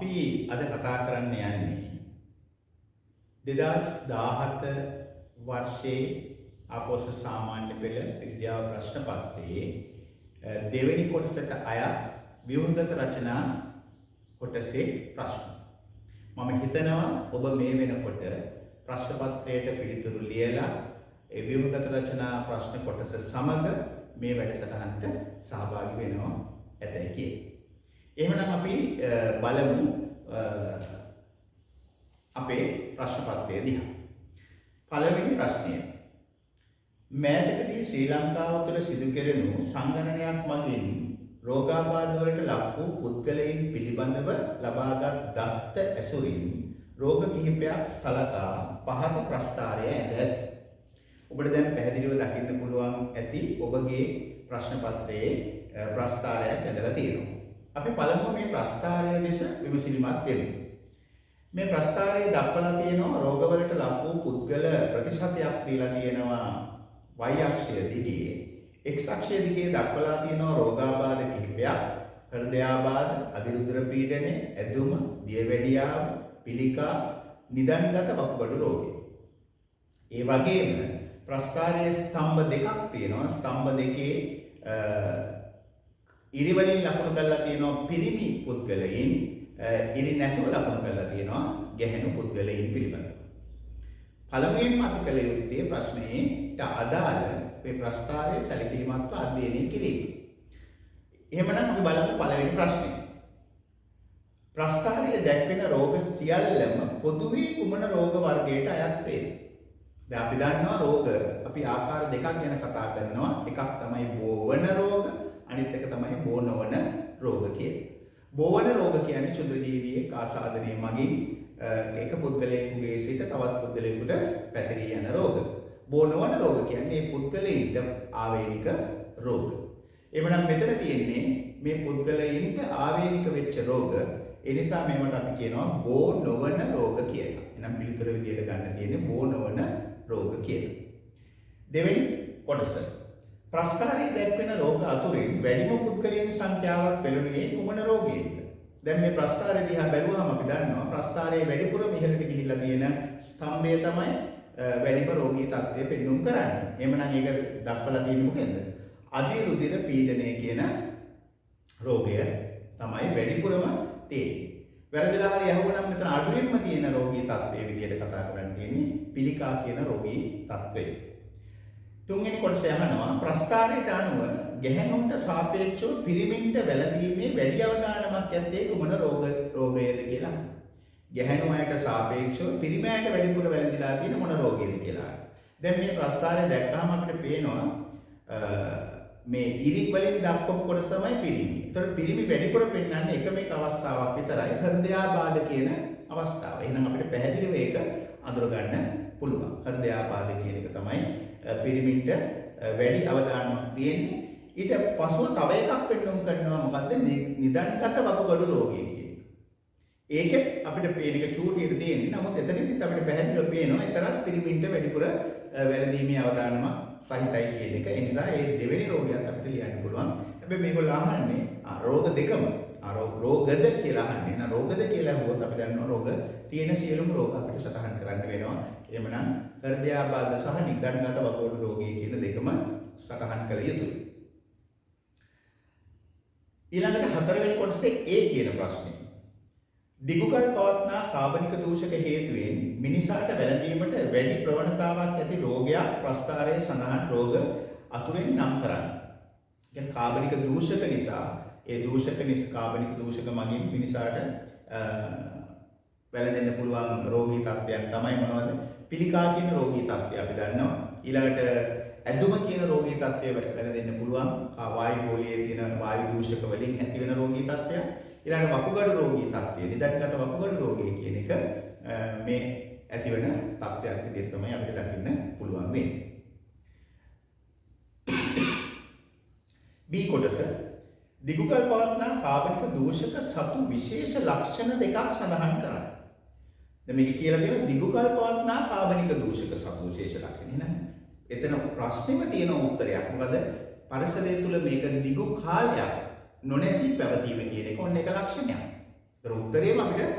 අපි අද කතා කරන්න යන්නේ 2017 වර්ෂයේ අපොස සාමාන්‍ය පෙළ විද්‍යාව ප්‍රශ්න පත්‍රයේ දෙවෙනි කොටසට අයත් ව්‍යුහගත රචනා කොටසේ ප්‍රශ්න. මම හිතනවා ඔබ මේ වෙනකොට ප්‍රශ්න පත්‍රයට පිළිතුරු ලියලා ඒ ව්‍යුහගත රචනා ප්‍රශ්න කොටස සමග මේ වැඩසටහනට සහභාගී වෙනවා ඇතයි කියලා. එහෙනම් අපි බලමු අපේ ප්‍රශ්න පත්‍රය දිහා. පළවෙනි ප්‍රශ්නය. මෑතකදී ශ්‍රී ලංකාව තුළ සිදු කෙරෙනු සංගණනයක් මගින් රෝගාබාධ වලට ලක් වූ පුද්ගලයන් පිළිබඳව ලබාගත් දත්ත ඇසුරින් රෝග කිහිපයක් සලකා පහත ප්‍රස්තාරය ඇඳ ඇත. ඔබට දැන් පැහැදිලිව දකින්න පුළුවන් ඇති ඔබගේ ප්‍රශ්න පත්‍රයේ ප්‍රස්තාරයක් ඇඳලා තියෙනවා. අපි පළමුව මේ ප්‍රස්තාරය දෙස විමසිලිමත් වෙමු. මේ ප්‍රස්තාරයේ දක්වලා තියෙනවා රෝගවලට ලක් වූ පුද්ගල ප්‍රතිශතයක් දීලා තියෙනවා y අක්ෂය දිගේ. x අක්ෂය දිගේ දක්වලා තියෙනවා රෝගාබාධ කිහිපයක්. හෘදයාබාධ, අධිරුධිර පීඩනය, ඇදුම, දියවැඩියාව, පිළිකා, නිදන්ගත වකුගඩු රෝගය. ඒ වගේම ප්‍රස්තාරයේ ස්තම්භ දෙකක් තියෙනවා. ස්තම්භ දෙකේ ඉරි වලින් ලකුණු කරලා තියෙනවා පිරිමි පුද්ගලයන්, ඉරි නැතුව ලකුණු කරලා තියෙනවා ගැහැණු පුද්ගලයන් පිළිබඳව. පළමුවෙන්ම අපි කළ යුත්තේ ප්‍රශ්නයට අදාළ මේ ප්‍රස්තාරයේ සැලකිලිමත්ව අධ්‍යයනය කිරීම. එහෙමනම් අපි බලමු පළවෙනි ප්‍රශ්නය. ප්‍රස්තාරයේ දැක්වෙන රෝග සියල්ලම පොදුවේ කුමන රෝග වර්ගයට අයත් වේද? දැන් අපි දන්නවා රෝග අපි ආකාර දෙකක් ගැන කතා කරනවා. එකක් තමයි බෝවන රෝග, අනිත් එක තමයි බෝ නොවන රෝග කියලා. බෝවන රෝග කියන්නේ ක්ෂුද්‍ර ජීවියෙක් ආසාදනය මගින් එක පුද්ගලයෙකුගේ සිට තවත් පුද්ගලයෙකුට පැතිරී යන රෝග. බෝ නොවන රෝග කියන්නේ මේ පුද්ගලයින්ට ආවේනික රෝග. එවනම් මෙතන තියෙන්නේ මේ පුද්ගලයින්ට ආවේනික වෙච්ච රෝග. ඒ නිසා මේවට අපි කියනවා බෝ නොවන රෝග කියලා. එහෙනම් පිළිතුර විදියට ගන්න තියෙන්නේ බෝ නොවන රෝග කියලා. දෙවෙනි කොටස. ප්‍රස්තාරයේ දැක්වෙන රෝග අතුරින් වැඩිම පුද්ගලයන් සංඛ්‍යාවක් පෙළුණේ කුමන රෝගයෙන්ද? දැන් මේ ප්‍රස්තාරය දිහා බැලුවම අපි දන්නවා ප්‍රස්තාරයේ වැඩිපුරම ඉහළට ගිහිල්ලා තියෙන ස්තම්භය තමයි වැඩිම රෝගී තත්ත්වය පෙන්වුම් කරන්නේ. එහෙමනම් ඒක දක්වලා තියෙන්නේ මොකෙන්ද? අධිරුධිර පීඩනය කියන රෝගය තමයි වැඩිපුරම තියෙන්නේ. වැරදිලා හරි අහුවනම් මෙතන අඩුවෙන්ම තියෙන රෝගී තත්ත්වයේ විදිහට කතා කරන්න තියෙන්නේ පිළිකා කියන රෝගී තත්ත්වය. තුන්වෙනි කොටස යනවා ප්‍රස්තාරයට අනුව ගැහැණුන්ට සාපේක්ෂව පිරිමින්ට වැළඳීමේ වැඩි අවදානමක් ඇත්තේ කුමන රෝගයද කියලා. ගැහැණු අයට සාපේක්ෂව පිරිමි අයට වැඩිපුර වැළඳිලා තියෙන මොන රෝගයද කියලා. දැන් මේ ප්‍රස්තාරය දැක්කම අපිට පේනවා මේ ඉරි වලින් දක්වපු කොටස තමයි පිරිමි. ඒතකොට පිරිමි වැඩිපුර පෙන්වන්නේ එකම එක අවස්ථාවක් විතරයි හෘදයාබාධ කියන අවස්ථාව. එහෙනම් අපිට පැහැදිලිව ඒක අඳුර ගන්න පුළුවන්. හෘදයාබාධ කියන එක තමයි පිරිමින්ට වැඩි අවධානමක් තියෙන්නේ. ඊට පස්ව තව එකක් පෙන්වන්න කරනවා මොකද්ද? නිදන්ගත වකුගඩු රෝගය කියන එක. ඒකෙත් අපිට පේන එක චූටියට තියෙන්නේ. නමුත් එතනදිත් අපිට පැහැදිලිව පේනවා ඒතරත් පිරිමින්ට වැඩිපුර වැළඳීමේ අවධානමක් සහිතයි කියන එක. ඒ නිසා මේ දෙවෙනි රෝගයත් අපිට ලියන්න පුළුවන්. හැබැයි මේගොල්ලෝ අහන්නේ රෝග දෙකම රෝගද කියලා අහන්නේ. එහෙනම් රෝගද කියලා අහුවොත් අපි දන්නවා රෝග තියෙන සියලුම රෝග අපිට සටහන් කරන්න වෙනවා. එහෙමනම් හෘදයාබාධ සහ නිදන්ගත වකුගඩු රෝගය කියන දෙකම සටහන් කළ යුතුයි. ඊළඟට හතරවෙනි කොටසේ A කියන ප්‍රශ්නේ. දිගුකල් පවත්නා කාබනික දූෂක හේතුවෙන් මිනිසාට වැළඳීමට වැඩි ප්‍රවණතාවක් ඇති රෝගයක් ප්‍රස්තාරයේ සඳහන් රෝග අතුරෙන් නම් කරන්න. කියන්නේ කාබනික දූෂක නිසා කාබනික දූෂක මගින් මිනිසාට වැළඳෙන්න පුළුවන් රෝගී තත්ත්වයන් තමයි මොනවද? පිළිකා කියන රෝගී තත්ත්වය අපි දන්නවා. ඊළඟට ඇදුම කියන රෝගී තත්ත්වය වැළඳෙන්න පුළුවන්. වායු ගෝලයේ තියෙන වායු දූෂක වලින් ඇති වෙන රෝගී තත්ත්වය. ඊළඟට වකුගඩු රෝගී තත්ත්වය, නිදන්ගත වකුගඩු රෝගය කියන එක මේ ඇති වෙන තත්ත්වයක් විදිහට තමයි අපිට දකින්න පුළුවන් වෙන්නේ. B කොටස දිගුකල් පවත්නා කාබනික දූෂක සතු විශේෂ ලක්ෂණ දෙකක් සඳහන් කරන්න. දැන් මේක කියලා තියෙන දිගුකල් පවත්නා කාබනික දූෂක සතු විශේෂ ලක්ෂණ. එහෙනම් එතන ප්‍රශ්නෙම තියෙන උත්තරයක්. මොකද පරිසරය තුල මේක දිගු කාලයක් නොනැසී පැවතීම කියන එක ඔන්න එක ලක්ෂණයක්. ඒතර උත්තරේම අපිට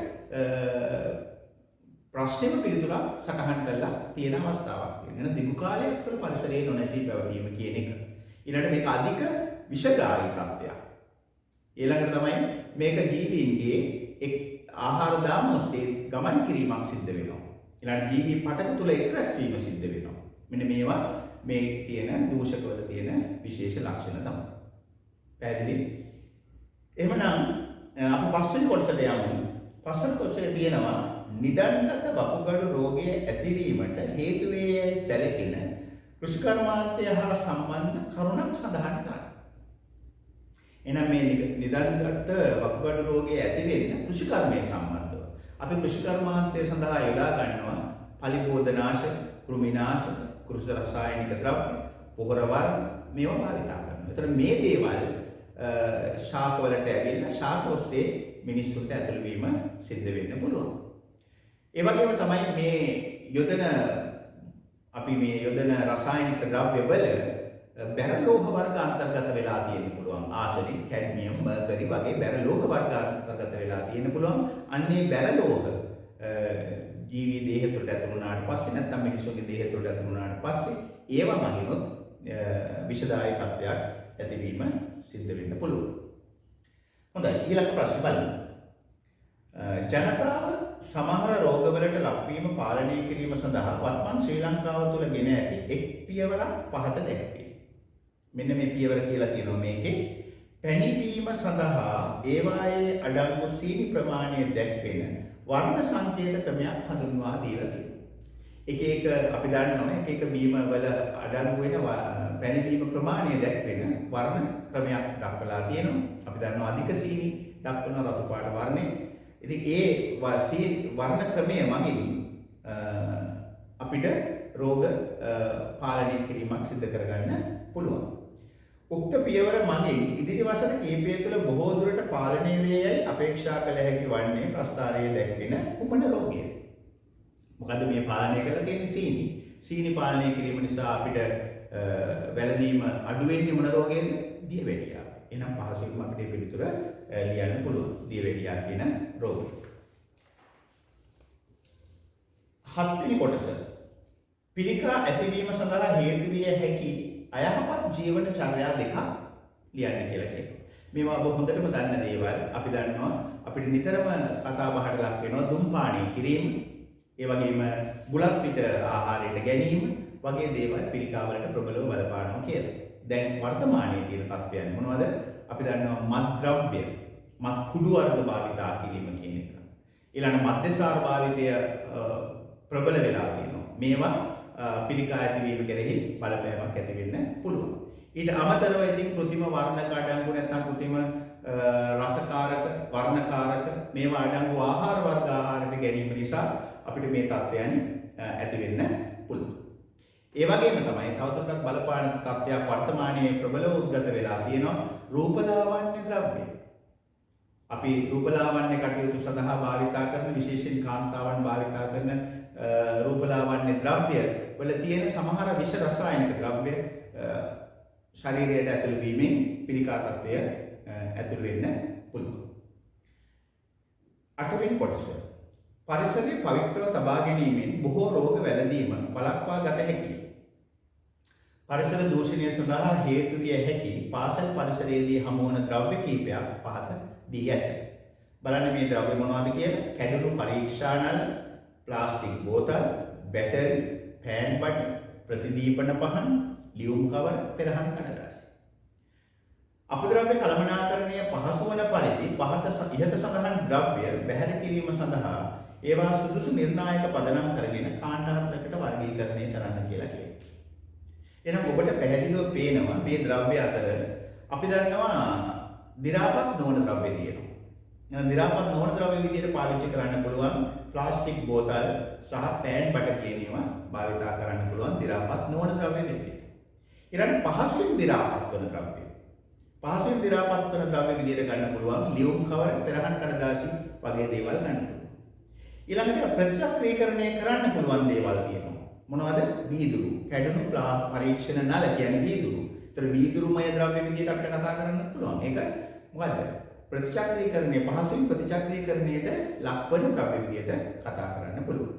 ප්‍රශ්නෙම පිළිතුරක් සටහන් කරලා තියෙන අවස්ථාවක් තියෙනවා. දිගු කාලයක් තුළ පරිසරයේ නොනැසී පැවතීම කියන එක. ඊළඟට මේක අධික විෂග්‍රාහී තත්ත්වයක්. ඊළඟට තමයි මේක ජීවීන්ගේ එක් ආහාර දාම ඔස්සේ ගමන් කිරීමක් සිද්ධ වෙනවා. ඊළඟට ජීවී පටක තුල එක්රැස් වීම සිද්ධ වෙනවා. මෙන්න මේවා මේ තියෙන දූෂකවල තියෙන විශේෂ ලක්ෂණ තමයි. පැහැදිලි? එහෙමනම් අපි පස්වෙනි කොටසට යමු. පස්වෙනි කොටසේ තියෙනවා නිදන්ගත වකුගඩු රෝගයේ ඇතිවීමට හේතු වේ සැලකෙන කෘෂිකර්මාන්තය හා සම්බන්ධ කරුණක් සඳහන් කරන්න. එහෙනම් මේ නිදන්ගත වකුගඩු රෝගයේ ඇති වෙන්න කෘෂිකර්මයේ සම්බන්ධව අපි කෘෂිකර්මාන්තය සඳහා යොදා ගන්නවා පලිබෝධනාශක, කෘමිනාශක, කෘෂි රසායනික ද්‍රව්‍ය, පොහොර වර්ග මේවා භාවිත කරනවා. ඒතර මේ දේවල් ශාක වලට ඇවිල්ලා ශාක ඔස්සේ මිනිස්සුන්ට ඇතුළු වීම සිද්ධ වෙන්න පුළුවන්. ඒ වගේම තමයි මේ යොදන රසායනික ද්‍රව්‍ය වල බැරලෝහ වර්ග අන්තර්ගත වෙලා තියෙන්න පුළුවන්. ආසනික්, කැඩ්මියම්, මර්කරි වගේ බැරලෝහ වර්ග අන්තර්ගත වෙලා තියෙන්න පුළුවන්. අන්නේ බැරලෝහ ජීවී දේහ තුළට ඇතුළු වුණාට පස්සේ නැත්නම් මිනිස්සුන්ගේ දේහ තුළට ඇතුළු වුණාට පස්සේ ඒවා මගිනුත් විෂදායී තත්ත්වයක් ඇතිවීම සිද්ධ වෙන්න පුළුවන්. හොඳයි, ඊළඟ ප්‍රශ්න බලමු. ජනතාව සමහර රෝගවලට ලක්වීම පාලනය කිරීම සඳහා වත්මන් ශ්‍රී ලංකාව තුළ ගෙන ඇති එක් පියවරක් පහත දැක්වේ. මෙන්න මේ පියවර කියලා තියෙනවා මේකේ. පැණිවීම සඳහා ඒවායේ අඩංගු සීනි ප්‍රමාණය දැක්වෙන වර්ණ සංකේත ක්‍රමයක් හඳුන්වා දීලා තියෙනවා. එක අපි දන්නවා එක බීම වල අඩංගු වෙන පැණිවීම ප්‍රමාණය දැක්වෙන වර්ණ ක්‍රමයක් දක්වලා තියෙනවා. අපි දන්නවා අධික සීනි දක්වන රතු පාට වර්ණය. ඉතින් ඒ වර්ණ ක්‍රමය මගින් අපිට රෝග පාලනය කිරීමක් සිදු කරගන්න පුළුවන්. උක්ත පියවර මගින් ඉදිරි වසර කිහිපය තුළ බොහෝ දුරට පාලනය වේ යයි අපේක්ෂා කළ හැකි වන්නේ ප්‍රස්ථාරයේ දැක්වෙන කුමන රෝගයද? මොකද මේ පාලනය කළ තියෙන්නේ සීනි. සීනි පාලනය කිරීම නිසා අපිට වැළඳීම අඩු වෙන්නේ මොන රෝගයේද? දියවැඩියාව. එහෙනම් පහසුවෙන්ම අපිට මේ පිළිතුර ලියන්න පුළුවන්. දියවැඩියාව කියන රෝගය. හත්වෙනි කොටස. පිළිකා ඇතිවීම සඳහා හේතු විය හැකි අයහපත් ජීවන චර්යා දෙකක් ලියන්න කියලා කියනවා. මේවා ඔබ හොඳටම දන්න දේවල්. අපි දන්නවා අපිට නිතරම කතා බහට ලක් වෙනවා දුම්පානය කිරීම, ඒ වගේම බුලත් පිට ආහාරයට ගැනීම වගේ දේවල් පිළිකාවලට ප්‍රබලව බලපානවා කියලා. දැන් වර්තමානයේ තියෙන තත්ත්වයන් මොනවද? අපි දන්නවා මත්ද්‍රව්‍ය, මත් කුඩු වර්ග භාවිතා කිරීම කියන එක. ඊළඟ මද්යසාර භාවිතය ප්‍රබල වෙලා තියෙනවා. මේවා පිළිකා ඇතිවීම කෙරෙහි බලපෑමක් ඇති වෙන්න පුළුවන්. ඊට අමතරව ඉතින් કૃතිම වර්ණක අඩංගු නැත්නම් કૃතිම රසකාරක, වර්ණකාරක මේවා අඩංගු ආහාර වර්ග ආහාරයට ගැනීම නිසා අපිට මේ තත්ත්වයන් ඇති වෙන්න පුළුවන්. ඒ වගේම තමයි තවදුරටත් බලපාන තත්ත්වයක් වර්තමානයේ ප්‍රබලව උද්ගත වෙලා තියෙනවා රූපලාවන්‍ය ද්‍රව්‍ය. අපි රූපලාවන්‍ය කටයුතු සඳහා භාවිතා කරන විශේෂයෙන් කාන්තාවන් භාවිතා කරන රූපලාවන්‍ය ද්‍රව්‍ය වල තියෙන සමහර විෂ රසායනික ද්‍රව්‍ය ශරීරයට ඇතුළු වීමෙන් පිළිකා තත්ත්වය ඇතුළු වෙන්න පුළුවන්. 8 වෙනි කොටස. පරිසරයේ පවිත්‍රව තබා ගැනීමෙන් බොහෝ රෝග වැළඳීම වළක්වා ගත හැකියි. පරිසර දූෂණය සඳහා හේතු විය හැකි පාසල් පරිසරයේදී හමු වන ද්‍රව්‍ය කීපයක් පහත දී ඇත. බලන්න මේ ද්‍රව්‍ය මොනවද කියලා. කැඩුණු පරීක්ෂා නල, ප්ලාස්ටික් බෝතල්, බැටරි, පෑන් බටර්, ප්‍රතිදීපන පහන්, ලියුම් කවර, පෙරහන් කඩදාසි. අපද්‍රව්‍ය කළමනාකරණය පහසු වන පරිදි ඉහත සඳහන් ද්‍රව්‍ය බැහැර කිරීම සඳහා ඒවා සුදුසු නිර්ණායක පදනම් කරගෙන කාණ්ඩ හතරකට වර්ගීකරණය කරන්න කියලා කියනවා. එහෙනම් ඔබට පැහැදිලිව පේනවා මේ ද්‍රව්‍ය අතර අපි දන්නවා දි รา පත් නොවන ද්‍රව්‍ය තියෙනවා. එහෙනම් දි รา පත් නොවන ද්‍රව්‍ය විදිහට පාවිච්චි කරන්න පුළුවන් ප්ලාස්ටික් බෝතල් සහ පෑන් බටර් කියන ඒවා භාවිතා කරන්න පුළුවන් දි รา පත් නොවන ද්‍රව්‍ය විදිහට. ඊළඟ පහසුවෙන් දි รา පත් වන ද්‍රව්‍ය. පහසුවෙන් දි รา පත් වන ද්‍රව්‍ය විදිහට ගන්න පුළුවන් ලියුම් කවර, පෙරහන් කඩදාසි වගේ දේවල් ගන්න පුළුවන්. ඊළඟට ප්‍රතිචක්‍රීකරණය කරන්න පුළුවන් දේවල් තියෙනවා. මොනවද? වීදුරු, කැඩුණු පරීක්ෂණ නල කියන්නේ වීදුරු. ඒතර වීදුරුමය ද්‍රව්‍ය විදිහට අපිට කතා කරන්න පුළුවන්. ඒක මොකද්ද? ප්‍රතිචක්‍රීකරණය පහසුවෙන් ප්‍රතිචක්‍රීකරණයට ලක්වන ද්‍රව්‍ය විදියට කතා කරන්න පුළුවන්.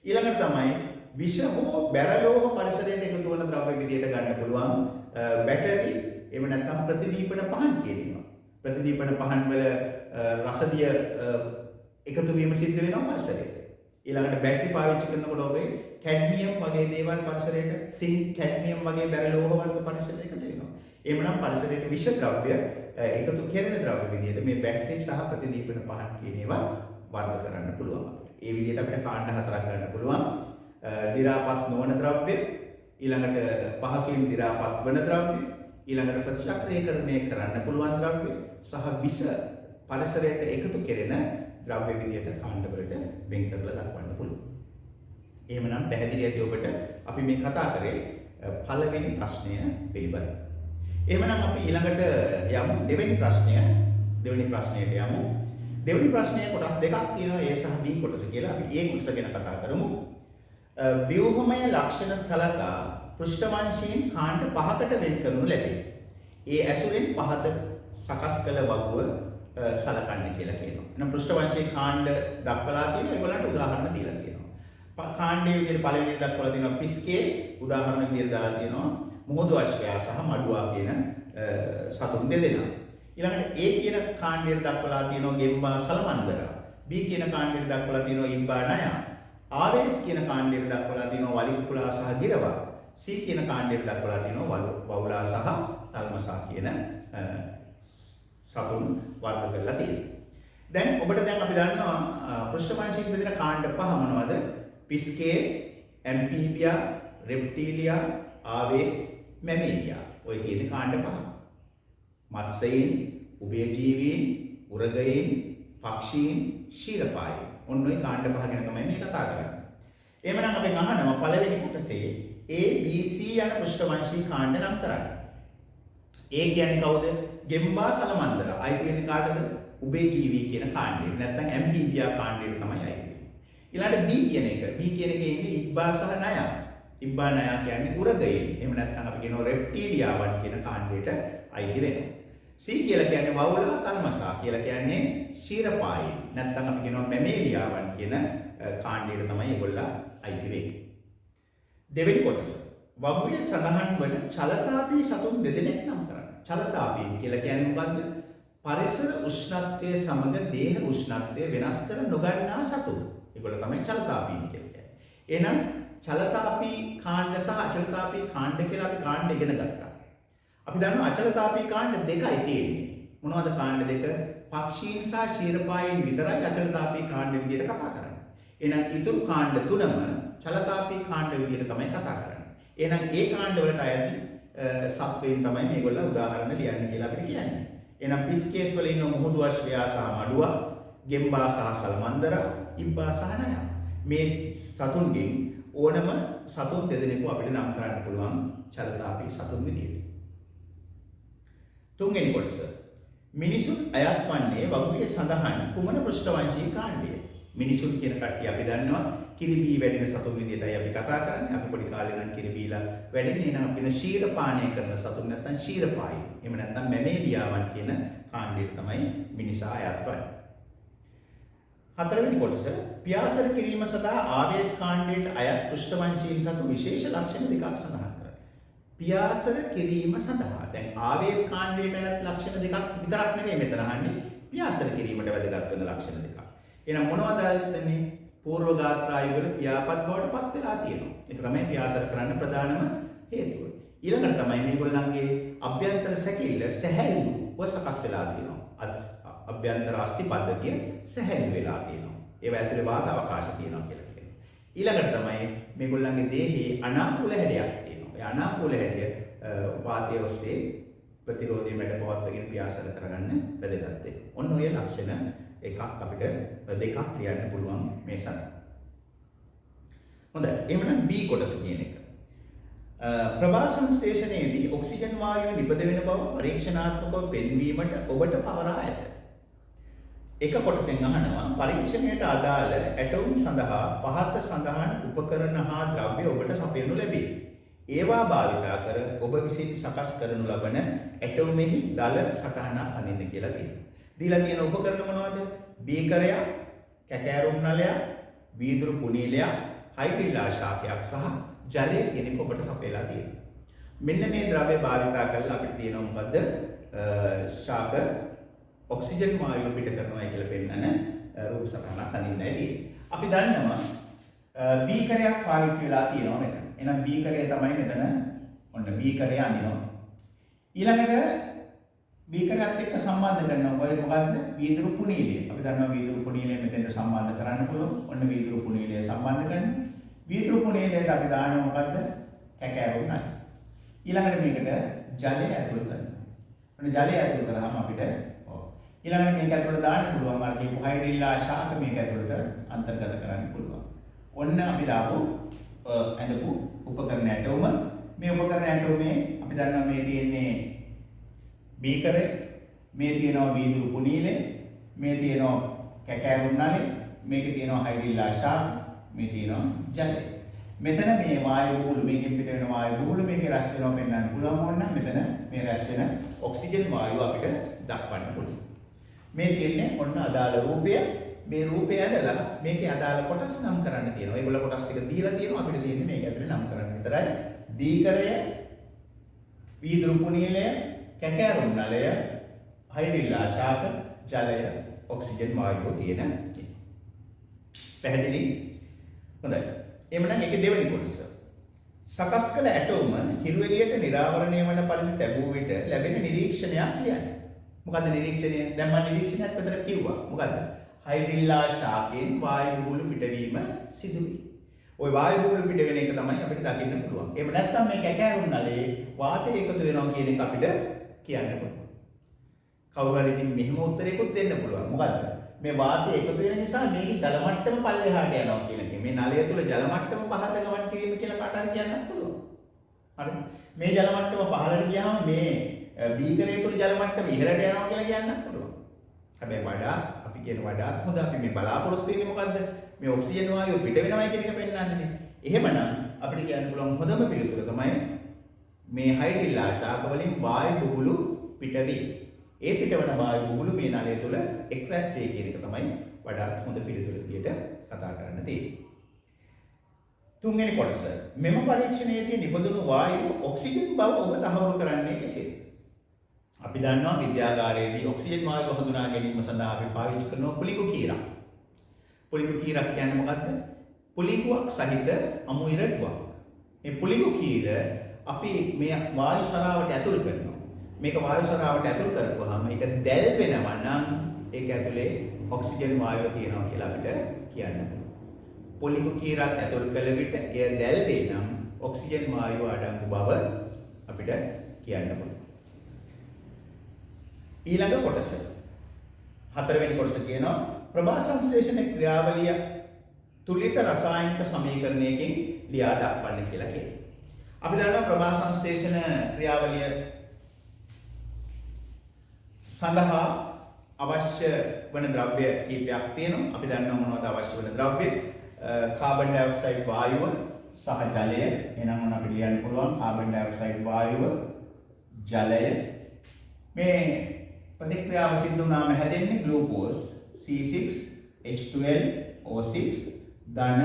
ඊළඟට තමයි විෂ හෝ බැරලෝහ පරිසරයට එකතු වන ද්‍රව්‍ය විදියට ගන්න පුළුවන් බැටරි එහෙම නැත්නම් ප්‍රතිදීපන පහන් කියනවා. ප්‍රතිදීපන පහන් වල රසදිය එකතු වීම සිද්ධ වෙනවා පරිසරයට. ඊළඟට බැටරි පාවිච්චි කරනකොට ඔබේ කැඩ්මියම් වගේ දේවල් පරිසරයට, සිංක්, කැඩ්මියම් වගේ බැරලෝහ වර්ග පරිසරයට එකතු වෙනවා. එහෙමනම් පරිසරයට විෂ ද්‍රව්‍ය එකතු කෙරෙන ද්‍රව්‍ය විදියට මේ බැටරි සහ ප්‍රතිදීපන පහන් කියන ඒවා වර්ග කරන්න පුළුවන්. ඒ විදිහට අපිට කාණ්ඩ හතරක් ගන්න පුළුවන්. දි รา පත් නොවන ද්‍රව්‍ය, ඊළඟට පහසුවෙන් දි รา පත් වන ද්‍රව්‍ය, ඊළඟට ප්‍රතිචක්‍රීකරණය කරන්න පුළුවන් ද්‍රව්‍ය සහ විෂ පරිසරයට එකතු කෙරෙන ද්‍රව්‍ය විදියට කාණ්ඩ වලට වෙන් කරලා දක්වන්න පුළුවන්. එහෙමනම් පැහැදිලි ඇති ඔබට අපි මේ කතා කරේ පළවෙනි ප්‍රශ්නය පිළිබඳව. එහෙමනම් අපි ඊළඟට යමු දෙවෙනි ප්‍රශ්නයට යමු. දෙවෙනි ප්‍රශ්නයේ කොටස් දෙකක් තියෙනවා A සහ B කොටස කියලා. අපි A කොටස ගැන කතා කරමු. ව්‍යුහමය ලක්ෂණ සලකා පෘෂ්ඨවංශයෙන් කාණ්ඩ පහකට වෙන් කරනු ලැබේ. ඒ ඇසුරෙන් පහත සකස් කළ වගුව සලකන්න කියලා කියනවා. එහෙනම් පෘෂ්ඨවංශයේ කාණ්ඩ දක්වලා තියෙනවා. ඒගොල්ලන්ට උදාහරණ දීලා තියෙනවා. කාණ්ඩයේ විදිහට පළවෙනි දක්වලා තියෙනවා පිස්කේස්, උදාහරණ විදිහට දාලා තියෙනවා මොහොදු අශ්වයා සහ මඩුවා කියන සතුන් දෙදෙනා. ඊළඟට A කියන කාණ්ඩයට දක්වලා තියෙනවා ගෙම්බා සලමන්දරා. B කියන කාණ්ඩයට දක්වලා තියෙනවා ඉබ්බා නයා. ආවේස් කියන කාණ්ඩයට දක්වලා තියෙනවා වලිකුලා සහ ගිරවා. C කියන කාණ්ඩයට දක්වලා තියෙනවා වවුලා සහ තල්මසා කියන සතුන් වර්ග කරලා තියෙනවා. දැන් ඔබට දැන් අපි දන්නවා පෘෂ්ඨවංශයෙන් බෙදෙන කාණ්ඩ පහ මොනවද? පිස්කේස්, ඇම්ෆීබියා, රෙප්ටීලියා, ආවේස්, මැමීලියා. ඔය කියන කාණ්ඩ පහ. මත්ස්‍යයන්, උභයජීවීන්, උරගයන්, පක්ෂීන්, ශීලපායන්. ඔන්න ඔය කාණ්ඩ පහ ගැන තමයි මේ කතා කරන්නේ. එහෙමනම් අපි අහනවා පළවෙනි කොටසේ A, B, C යන පෘෂ්ඨවංශී කාණ්ඩ නම් කරන්න. A කියන්නේ කවුද? ගෙම්බා සලමන්දරා. අයිති වෙන්නේ කාටද? උභයජීවී කියන කාණ්ඩයට. නැත්නම් ඇම්ෆීබියා කාණ්ඩයට තමයි අයිති වෙන්නේ. ඊළඟට B කියන එකේ ඉන්නේ ඉබ්බා සහ නයා. ඉබ්බා නයා කියන්නේ උරගයන්. එහෙම නැත්නම් අපි කියනවා රෙප්ටීලියාවන් කියන කාණ්ඩයට අයිති වෙනවා. C කියලා කියන්නේ වවුලා තල්මසා කියලා කියන්නේ ශීරපායන්. නැත්නම් අපි කියනවා මැමේලියාවන් කියන කාණ්ඩයට තමයි ඒගොල්ලෝ අයිති වෙන්නේ. දෙවෙනි කොටස. වගුවේ සඳහන් වන චලතාපී සතුන් දෙදෙනෙක් නම් කරන්න. චලතාපීන් කියලා කියන්නේ මොකද්ද? පරිසර උෂ්ණත්වය සමග දේහ උෂ්ණත්වය වෙනස් කර නොගන්නා සතුන්. ඒගොල්ලෝ තමයි චලතාපීන් කියලා කියන්නේ. එහෙනම් චලතාපී කාණ්ඩ සහ අචලතාපී කාණ්ඩ කියලා අපි කාණ්ඩ ඉගෙන ගත්තා. අපි දන්නවා අචලතාපී කාණ්ඩ දෙකයි තියෙන්නේ. මොනවද කාණ්ඩ දෙක? පක්ෂීන් සහ ශීරපායන් විතරයි අචලතාපී කාණ්ඩ විදිහට කතා කරන්නේ. එහෙනම් ඊතුරු කාණ්ඩ තුනම චලතාපී කාණ්ඩ විදිහට තමයි කතා කරන්නේ. එහෙනම් ඒ කාණ්ඩ වලට අයති සත්වයින් තමයි මේගොල්ලෝ උදාහරණ ලියන්න කියලා අපිට කියන්නේ. එහෙනම් පිස්කේස් වල ඉන්න මොහොදු අශ්වයා සහ මඩුවා, ගෙම්බා සහ සලමන්දරා, ඉබ්බා සහ නයා. මේ සතුන්ගෙන් ඕනම සතුන් දෙදෙනෙකු අපිට නම් කරන්න පුළුවන් චලතාපී සතුන් විදියට. තුන්වෙනි කොටස. මිනිසුන් අයත් වන්නේ වගුවේ සඳහන් කුමන පෘෂ්ඨවංශී කාණ්ඩය? මිනිසුන් කියන කට්ටිය අපි දන්නවා කිරිබී වැඩෙන සතුන් විදියටයි අපි කතා කරන්නේ. අපි පොඩි කාලේ නම් කිරිබීලා වැඩෙන්නේ නම් අපින ශීරපානය කරන සතුන් නැත්නම් ශීරපායි. එහෙම නැත්නම් මැමේලියාවන් කියන කාණ්ඩයට තමයි මිනිසා අයත් වන්නේ. හතරවෙනි කොටස. පියාසර කිරීම සඳහා ආවේශ කාණ්ඩයට අයත් පෘෂ්ඨවංශීන් සතු විශේෂ ලක්ෂණ දෙකක් සඳහන් කරයි. පියාසර කිරීම සඳහා දැන් ආවේශ කාණ්ඩයට අයත් ලක්ෂණ දෙකක් විතරක් නෙවෙයි මෙතන අහන්නේ පියාසර කිරීමට වැදගත් වෙන ලක්ෂණ දෙකක්. එහෙනම් මොනවද අයත්න්නේ? పూర్ව ගාත්‍රායුගල පියාපත් බවට පත් වෙලා තියෙනවා. ඒක තමයි පියාසර කරන්න ප්‍රධානම හේතුව. ඊළඟට තමයි මේගොල්ලන්ගේ අභ්‍යන්තර සැකිල්ල සැහැල්ලුව සකස් වෙලා තියෙනවා. අභ්‍යන්තර අස්ථි පද්ධතිය සැහැල්ලු වෙලා තියෙනවා. ඒව ඇතුලේ වාත අවකාශ තියෙනවා කියලා කියනවා. ඊළඟට තමයි මේගොල්ලන්ගේ දේහයේ අනාකූල හැඩයක් තියෙනවා. ඒ අනාකූල හැඩය වාතය ඔස්සේ ප්‍රතිරෝධය මැඩ පවත්වාගෙන පියාසර කරගන්න වැදගත් වෙනවා. ඔන්න ඔය ලක්ෂණ එකක් අපිට දෙකක් ලියන්න පුළුවන් මේ සඳහා. හොඳයි. එහෙනම් B කොටස කියන එක. ප්‍රභාසන ස්ටේෂනයේදී ඔක්සිජන් වායුව නිපද වෙන බව පරීක්ෂණාත්මකව පෙන්වීමට ඔබට පවරා ඇත. එක කොටසෙන් අහනවා පරීක්ෂණයට අදාළ ඇටෝම් සඳහා පහත සඳහන් උපකරණ හා ද්‍රව්‍ය ඔබට සපයනු ලැබේ. ඒවා භාවිතා කර ඔබ විසින් සකස් කරනු ලබන ඇටෝමෙහි දල සටහනක් අඳින්න කියලා තියෙනවා. දීලා තියෙන උපකරණ මොනවද? බීකරයක්, කැකෑරුම් නලයක්, වීදුරු පුනීලයක්, හයිඩ්‍රිලා ශාකයක් සහ ජලය කියන එක ඔබට සපයලා තියෙනවා. මෙන්න මේ ද්‍රව්‍ය භාවිතා කරලා අපිට තියෙනවා මොකද්ද? ශාක ඔක්සිජන් වායුව පිට කරනවා කියලා පෙන්නන රූප සටහනක් අඳින්නයි තියෙන්නේ. අපි දන්නවා බීකරයක් පාවිච්චි වෙලා තියෙනවා මෙතන. එහෙනම් බීකරය තමයි මෙතන ඔන්න බීකරය අඳිනවා. ඊළඟට බීකරයත් එක්ක සම්බන්ධ කරනවා. ඔය මොකද්ද? වීදුරු පුනීලය. අපි දන්නවා වීදුරු පුනීලය මෙතෙන්ට සම්බන්ධ කරන්න පුළුවන්. ඔන්න වීදුරු පුනීලය සම්බන්ධ කරනවා. වීදුරු පුනීලයට අපි දානවා මොකද්ද? කැකෑරුම් නයි. ඊළඟට මේකට ජලය ඇතුළු කරනවා. ඔන්න ජලය ඇතුළු කරාම අපිට ඊළඟට මේක ඇතුළට දාන්න පුළුවන්. අර කියපු හයිඩ්‍රිලා ශාක මේක ඇතුළට අන්තර්ගත කරන්න පුළුවන්. ඔන්න අපි දාපු ඇඳපු උපකරණ ඇටෝම මේ උපකරණ ඇටෝමේ අපි දන්නවා මේ තියෙන්නේ බීකරය, මේ තියෙනවා වීදුරු පුනීලය, මේ තියෙනවා කැකෑරුම් නලය, මේකේ තියෙනවා හයිඩ්‍රිලා ශාක, මේ තියෙනවා ජලය. මෙතන මේ වායු බුබුළු මේකෙන් පිට වෙන වායු බුබුළු මේකේ රැස් වෙනවා පෙන්වන්න පුළුවන් ඕන නම් මෙතන මේ රැස් වෙන ඔක්සිජන් වායුව අපිට දක්වන්න පුළුවන්. මේ තියෙන්නේ ඔන්න අදාළ රූපය. මේ රූපය ඇදලා මේකේ අදාළ කොටස් නම් කරන්න තියෙනවා. ඒගොල්ල කොටස් ටික දීලා තියෙනවා. අපිට තියෙන්නේ මේක ඇතුලේ නම් කරන්න විතරයි. බීකරය, වීදුරු පුනීලය, කැකෑරුම් නලය, හයිඩ්‍රිලා ශාක, ජලය, ඔක්සිජන් වායුව කියන. පැහැදිලි? හොඳයි. එhmenan ඒකේ දෙවෙනි කොටස. සකස් කළ ඇටෝම හිරු එළියට නිරාවරණය වන පරිදි ලැබුව විට ලැබෙන නිරීක්ෂණයක් ලියන්න. මොකද්ද නිරීක්ෂණය? දැන් මම නිරීක්ෂණයක් විතර කිව්වා. මොකද්ද? හයිඩ්‍රිලා ශාකයෙන් වායු බුබුළු පිටවීම සිදු වේ. ওই වායු බුබුළු පිට වෙන එක තමයි අපිට දකින්න පුළුවන්. එහෙම නැත්නම් මේ කැකෑරුම් නලයේ වාතය එකතු වෙනවා කියන එක අපිට කියන්න පුළුවන්. කවුරු හරි ඉතින් මෙහෙම උත්තරයක්ත් දෙන්න පුළුවන්. මොකද්ද? මේ වාතය එකතු වෙන නිසා මේකේ ජල මට්ටම පල්ලෙහාට යනවා කියන එක. මේ නලය තුල ජල මට්ටම පහළට ගමන් කිරීම කියලා කාට හරි කියන්නත් පුළුවන්. හරිද? මේ ජල මට්ටම පහළට ගියාම මේ බීකරය තුල ජල මට්ටම ඉහළට යනවා කියලා කියන්නත් පුළුවන්. හැබැයි අපි කියන වඩාත් හොඳ අපි මේ බලාපොරොත්තු වෙන්නේ මොකද්ද? මේ ඔක්සිජන් වායුව පිට වෙනවා කියන එක පෙන්වන්නේ. එහෙමනම් අපිට කියන්න පුළුවන් හොඳම පිළිතුර තමයි මේ හයිඩ්‍රිලා ශාක වලින් වායු බුබුළු පිට වේ. ඒ පිටවන වායු බුබුළු මේ නලය තුල එක් රැස් වේ කියන එක තමයි වඩාත් හොඳ පිළිතුර විදියට කතා කරන්න තියෙන්නේ. තුන්වෙනි කොටස. මෙම පරීක්ෂණයේදී නිපදුණු වායුව ඔක්සිජන් බව ඔබ තහවුරු කරන්නේ කෙසේද? අපි දන්නවා විද්‍යාගාරයේදී ඔක්සිජන් වායුව හඳුනා ගැනීම සඳහා අපි පාවිච්චි කරන පුලිඟු කීරක්. පුලිඟු කීරක් කියන්නේ මොකද්ද? පුලිඟුවක් සහිත අමු ඉරටුවක්. මේ පුලිඟු කීර අපි මේ වායු සරාවට ඇතුල් කරනවා. මේක වායු සරාවට ඇතුල් කරපුවාම ඒක දැල් වෙනවා නම් ඒක ඇතුලේ ඔක්සිජන් වායුව තියෙනවා කියලා අපිට කියන්න පුළුවන්. පුලිඟු කීරක් ඇතුල් කළ විට එය දැල් වේ නම් ඔක්සිජන් වායුව අඩංගු බව අපිට කියන්න පුළුවන්. ඊළඟ කොටස. හතරවෙනි කොටස කියනවා ප්‍රභා සංශ්ලේෂණ ක්‍රියාවලිය තුලිත රසායනික සමීකරණයකින් ලියා දක්වන්න කියලා කියනවා. අපි දන්නවා ප්‍රභා සංශ්ලේෂණ ක්‍රියාවලිය සඳහා අවශ්‍ය වන ද්‍රව්‍ය කීපයක් තියෙනවා. අපි දන්නවා මොනවද අවශ්‍ය වන ද්‍රව්‍ය? කාබන් ඩයොක්සයිඩ් වායුව සහ ජලය. එහෙනම් මොන අපිට ලියන්න පුළුවන් කාබන් ඩයොක්සයිඩ් වායුව, ජලය. මේ ප්‍රතික්‍රියාව සිදු වුණාම හැදෙන්නේ ග්ලූකෝස් C6H12O6 ධන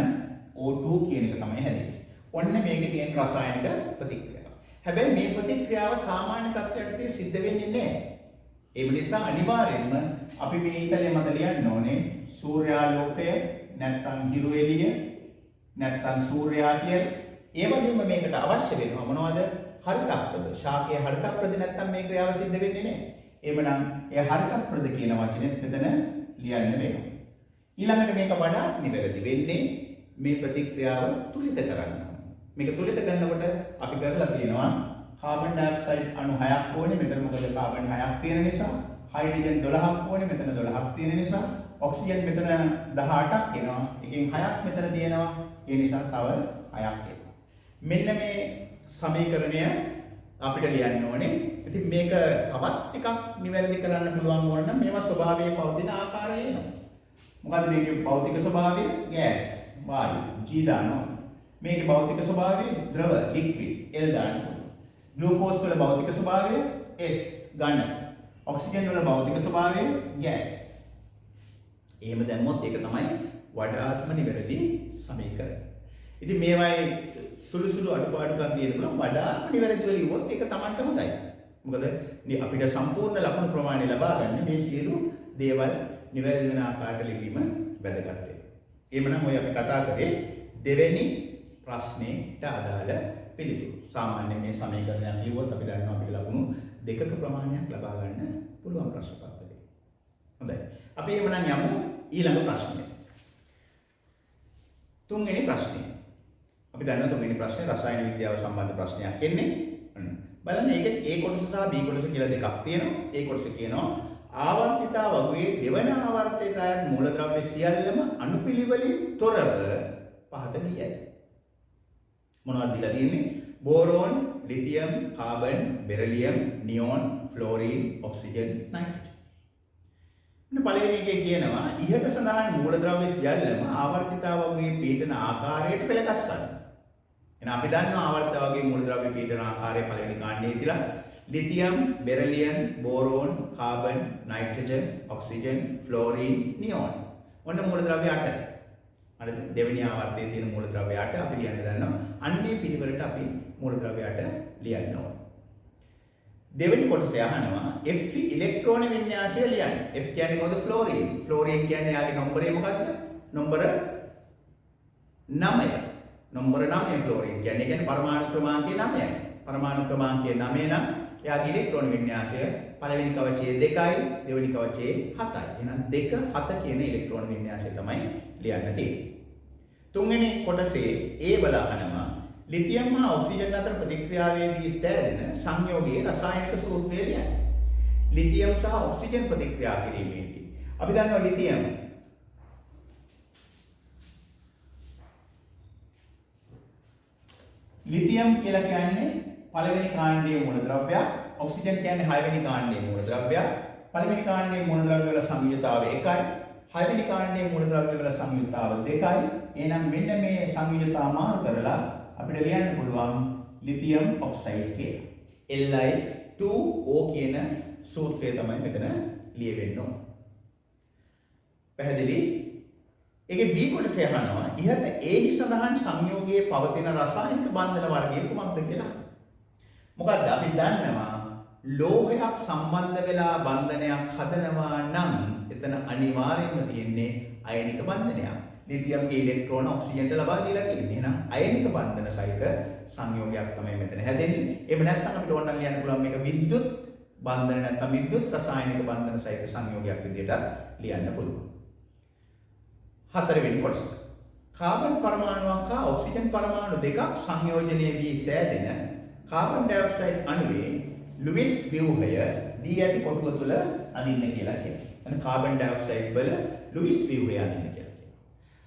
O2 කියන එක තමයි හැදෙන්නේ. ඔන්න මේකේ තියෙන රසායනික ප්‍රතික්‍රියාව. හැබැයි මේ ප්‍රතික්‍රියාව සාමාන්‍ය තත්ත්වයකදී සිද්ධ වෙන්නේ නැහැ. ඒ නිසා අනිවාර්යෙන්ම අපි මේ ඊතලයේ මත ලියන්න ඕනේ සූර්යාලෝකය නැත්නම් හිරු එළිය නැත්නම් සූර්යා කියලා. ඒ වගේම මේකට අවශ්‍ය වෙනවා මොනවද? හරිතප්‍රද. ශාකයේ හරිතප්‍රද නැත්නම් මේ ක්‍රියාව සිද්ධ වෙන්නේ නැහැ. එහෙමනම් ඒ හරිතප්‍රද කියන වචනේ මෙතන ලියන්න වෙනවා. ඊළඟට මේක වඩාත් නිවැරදි වෙන්නේ මේ ප්‍රතික්‍රියාව තුලිත කරන්න. මේක තුලිත කරනකොට අපි කරලා තියෙනවා කාබන් ඩයොක්සයිඩ් අණු 6ක් ඕනේ. මෙතන මොකද කාබන් 6ක් තියෙන නිසා. හයිඩ්‍රජන් 12ක් ඕනේ. මෙතන 12ක් තියෙන නිසා. ඔක්සිජන් මෙතන 18ක් එනවා. එකෙන් 6ක් මෙතන තියෙනවා. ඒ නිසා තව 6ක් එනවා. මෙන්න මේ සමීකරණය අපිට ලියන්න ඕනේ. ඉතින් මේක තවත් ටිකක් නිවැරදි කරන්න පුළුවන් වුණා නම් මේවා ස්වභාවයේ පවතින ආකාරය එනවා. මොකද මේකේ භෞතික ස්වභාවය ගෑස්, වායු, G දානවා. මේකේ භෞතික ස්වභාවය ද්‍රව, ලික්විඩ්, L දානවා. ග්ලූකෝස් වල භෞතික ස්වභාවය S ඝන. ඔක්සිජන් වල භෞතික ස්වභාවය ගෑස්. එහෙම දැම්මොත් ඒක තමයි වඩාත්ම නිවැරදි සමීකරණය. ඉතින් මේවායි සුළු සුළු අඩුපාඩුකම් තියෙන පුළුවන් වඩාත්ම නිවැරදිව ලියුවොත් ඒක Tamanට හොඳයි. මොකද අපිට සම්පූර්ණ ලකුණු ප්‍රමාණය ලබා ගන්න මේ සියලු දේවල් නිවැරදි වෙන ආකාරයට ලිවීම වැදගත් වෙනවා. එහෙමනම් ඔය අපි කතා කරේ දෙවෙනි ප්‍රශ්නෙට අදාළ පිළිතුරු. සාමාන්‍යයෙන් මේ සමීකරණයක් ලියුවොත් අපි දන්නවා අපිට ලකුණු දෙකක ප්‍රමාණයක් ලබා ගන්න පුළුවන් ප්‍රශ්න පත්‍රයේ. හොඳයි. අපි එහෙමනම් යමු ඊළඟ ප්‍රශ්නයට. තුන්වෙනි ප්‍රශ්නය. අපි දන්නවා තුන්වෙනි ප්‍රශ්නේ රසායන විද්‍යාව සම්බන්ධ ප්‍රශ්නයක් එන්නේ. බලන්න ඒකේ A කොටස සහ B කොටස කියලා දෙකක් තියෙනවා. A කොටස කියනවා ආවර්තිතා වගුවේ දෙවන ආවර්තයට අයත් මූලද්‍රව්‍ය සියල්ලම අනුපිළිවෙලින් තොරව පහත දී ඇත. මොනවද දීලා තියෙන්නේ? Boron, lithium, carbon, beryllium, neon, fluorine, oxygen, nitrogen. මෙන්න පළවෙනි එකේ කියනවා ඉහත සඳහන් මූලද්‍රව්‍ය සියල්ලම ආවර්තිතා වගුවේ පීඩන ආකාරයට පෙළගස්සන්න. එහෙනම් අපි දන්නවා ආවර්තිතා වගුවේ මූලද්‍රව්‍ය පීඩන ආකාරය පළවෙනි කාණ්ඩයේ තියලා lithium, beryllium, boron, carbon, nitrogen, oxygen, fluorine, neon. ඔන්න මූලද්‍රව්‍ය 8. හරිද? දෙවෙනි ආවර්තයේ තියෙන මූලද්‍රව්‍ය 8 අපි ලියන්න දන්නවා. අන්නේ පිළිවෙලට අපි මූලද්‍රව්‍ය 8 ලියන්න ඕන. දෙවෙනි කොටසේ අහනවා Fe ඉලෙක්ට්‍රෝන වින්‍යාසය ලියන්න. F කියන්නේ මොකද? ෆ්ලෝරින්. ෆ්ලෝරින් කියන්නේ යාගේ නම්බරය මොකක්ද? නම්බර 9. නම්බර 9 ෆ්ලෝරින් කියන්නේ පරමාණු ක්‍රමාංකය 9යි. පරමාණු ක්‍රමාංකය 9 නම් එයාගේ ඉලෙක්ට්‍රෝන වින්‍යාසය පළවෙනි කවචයේ 2යි, දෙවෙනි කවචයේ 7යි. එහෙනම් 2 7 කියන ඉලෙක්ට්‍රෝන වින්‍යාසය තමයි ලියන්න තියෙන්නේ. තුන්වෙනි කොටසේ A වල අහනවා ලිතියම් හා ඔක්සිජන් අතර ප්‍රතික්‍රියාවේදී සෑදෙන සංයෝගයේ රසායනික සූත්‍රය ලියන්න. ලිතියම් සහ ඔක්සිජන් ප්‍රතික්‍රියා කිරීමේදී අපි දන්නවා ලිතියම් කියලා කියන්නේ පළවෙනි කාණ්ඩයේ මූලද්‍රව්‍යයක්, ඔක්සිජන් කියන්නේ හයවෙනි කාණ්ඩයේ මූලද්‍රව්‍යයක්. පළවෙනි කාණ්ඩයේ මූලද්‍රව්‍ය වල සංයුතාවය 1යි, හයවෙනි කාණ්ඩයේ මූලද්‍රව්‍ය වල සංයුතාව 2යි. එහෙනම් මෙන්න මේ සංයුතා මාරු කරලා අපිට ලියන්න පුළුවන් ලිතියම් ඔක්සයිඩ් කියලා. Li2O කියන සූත්‍රය තමයි මෙතන ලියවෙන්න ඕන. පැහැදිලි? ඒකේ B කොටසේ අහනවා ඉහත A සඳහන් සංයෝගයේ පවතින රසායනික බන්ධන වර්ගය කුමක්ද කියලා. මොකද අපි දන්නවා ලෝහයක් සම්බන්ධ වෙලා බන්ධනයක් හදනවා නම් එතන අනිවාර්යයෙන්ම තියෙන්නේ අයනික බන්ධනයක්. ලිතියම්ගේ ඉලෙක්ට්‍රෝන ඔක්සිජන්ට ලබා දීලා තියෙන්නේ. එහෙනම් අයනික බන්ධන සහිත සංයෝගයක් තමයි මෙතන හැදෙන්නේ. එහෙම නැත්නම් අපිට ඕනනම් ලියන්න පුළුවන් මේක විද්‍යුත් බන්ධන නැත්නම් විද්‍යුත් රසායනික බන්ධන සහිත සංයෝගයක් විදිහට ලියන්න පුළුවන්. හතරවෙනි කොටස. කාබන් පරමාණුවක් හා ඔක්සිජන් පරමාණු දෙකක් සංයෝජනය වී සෑදෙන කාබන් ඩයොක්සයිඩ් අණුවේ ලුයිස් ව්‍යුහය දී ඇති කොටුව තුළ අදින්න කියලා කියනවා. එතන කාබන් ඩයොක්සයිඩ් වල ලුයිස් ව්‍යුහය අදින්න කියලා කියනවා.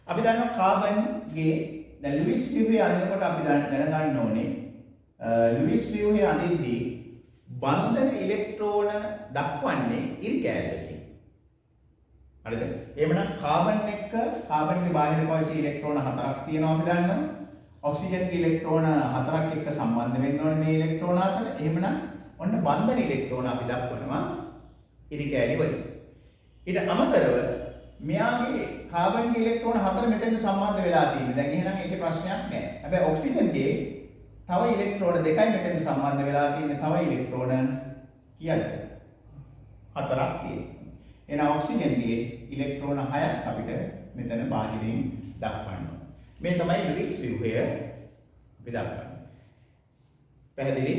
අපි දන්නවා කාබන්ගේ දැන් ලුයිස් ව්‍යුහය අදිනකොට අපි දැනගන්න ඕනේ ලුයිස් ව්‍යුහය අදිද්දී බන්ධන ඉලෙක්ට්‍රෝන දක්වන්නේ ඉරි කෑල්ලකින්. හරිද? එහෙමනම් කාබන් එක්ක කාබන්ගේ බාහිර කවචයේ ඉලෙක්ට්‍රෝන 4ක් තියෙනවා අපි දන්නවා. ඔක්සිජන්ගේ ඉලෙක්ට්‍රෝන 4ක් එක්ක සම්බන්ධ වෙන්න ඕනේ මේ ඉලෙක්ට්‍රෝන අතර. එහෙමනම් ඔන්න බන්ධන ඉලෙක්ට්‍රෝන අපි දක්වනවා ඉරි කෑලි වලින්. ඊට අමතරව මෙයාගේ කාබන්ගේ ඉලෙක්ට්‍රෝන 4 මෙතෙන් සම්බන්ධ වෙලා තියෙනවා. දැන් එහෙනම් ඒකේ ප්‍රශ්නයක් නැහැ. හැබැයි ඔක්සිජන්ගේ තව ඉලෙක්ට්‍රෝන දෙකයි මෙතෙන් සම්බන්ධ වෙලා තියෙන්නේ. තව ඉලෙක්ට්‍රෝන කීයද? 4ක් තියෙනවා. එහෙනම් ඔක්සිජන්ගේ ඉලෙක්ට්‍රෝන 6ක් අපිට මෙතන බාහිරින් දක්වන්න. මේ තමයි ලුයිස් ව්‍යුහය අපි දක්වන්නේ. පැහැදිලි?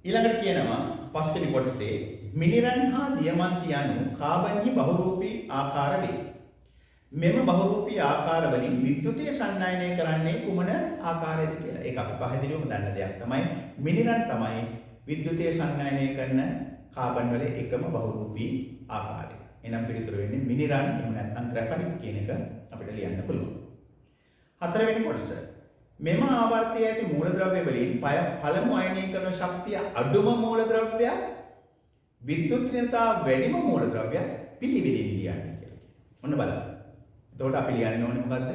ඊළඟට කියනවා පස්වෙනි කොටසේ මිනිරන් හා දියමන්ති යනු කාබන්හි බහුරූපී ආකාර වේ. මෙම බහුරූපී ආකාර වලින් විද්‍යුතය සන්නායනය කරන්නේ කුමන ආකාරයද කියලා. ඒක අපි පැහැදිලිවම දන්න දෙයක් තමයි මිනිරන් තමයි විද්‍යුතය සන්නායනය කරන කාබන් වල එකම බහුරූපී ආකාරය. එනම් පිළිතුර වෙන්නේ මිනිරන් එහෙම නැත්නම් ග්‍රැෆයිට් කියන එක අපිට ලියන්න පුළුවන්. හතරවෙනි කොටස. මෙම ආවර්තයේ ඇති මූලද්‍රව්‍ය වලින් පළමු අයනීකරණ ශක්තිය අඩුම මූලද්‍රව්‍ය විද්‍යුත්ඥතා වැඩිම මූලද්‍රව්‍ය පිළිවිලින් ලියන්න කියලා කියනවා. ඔන්න බලන්න. එතකොට අපි ලියන්න ඕනේ මොකද්ද?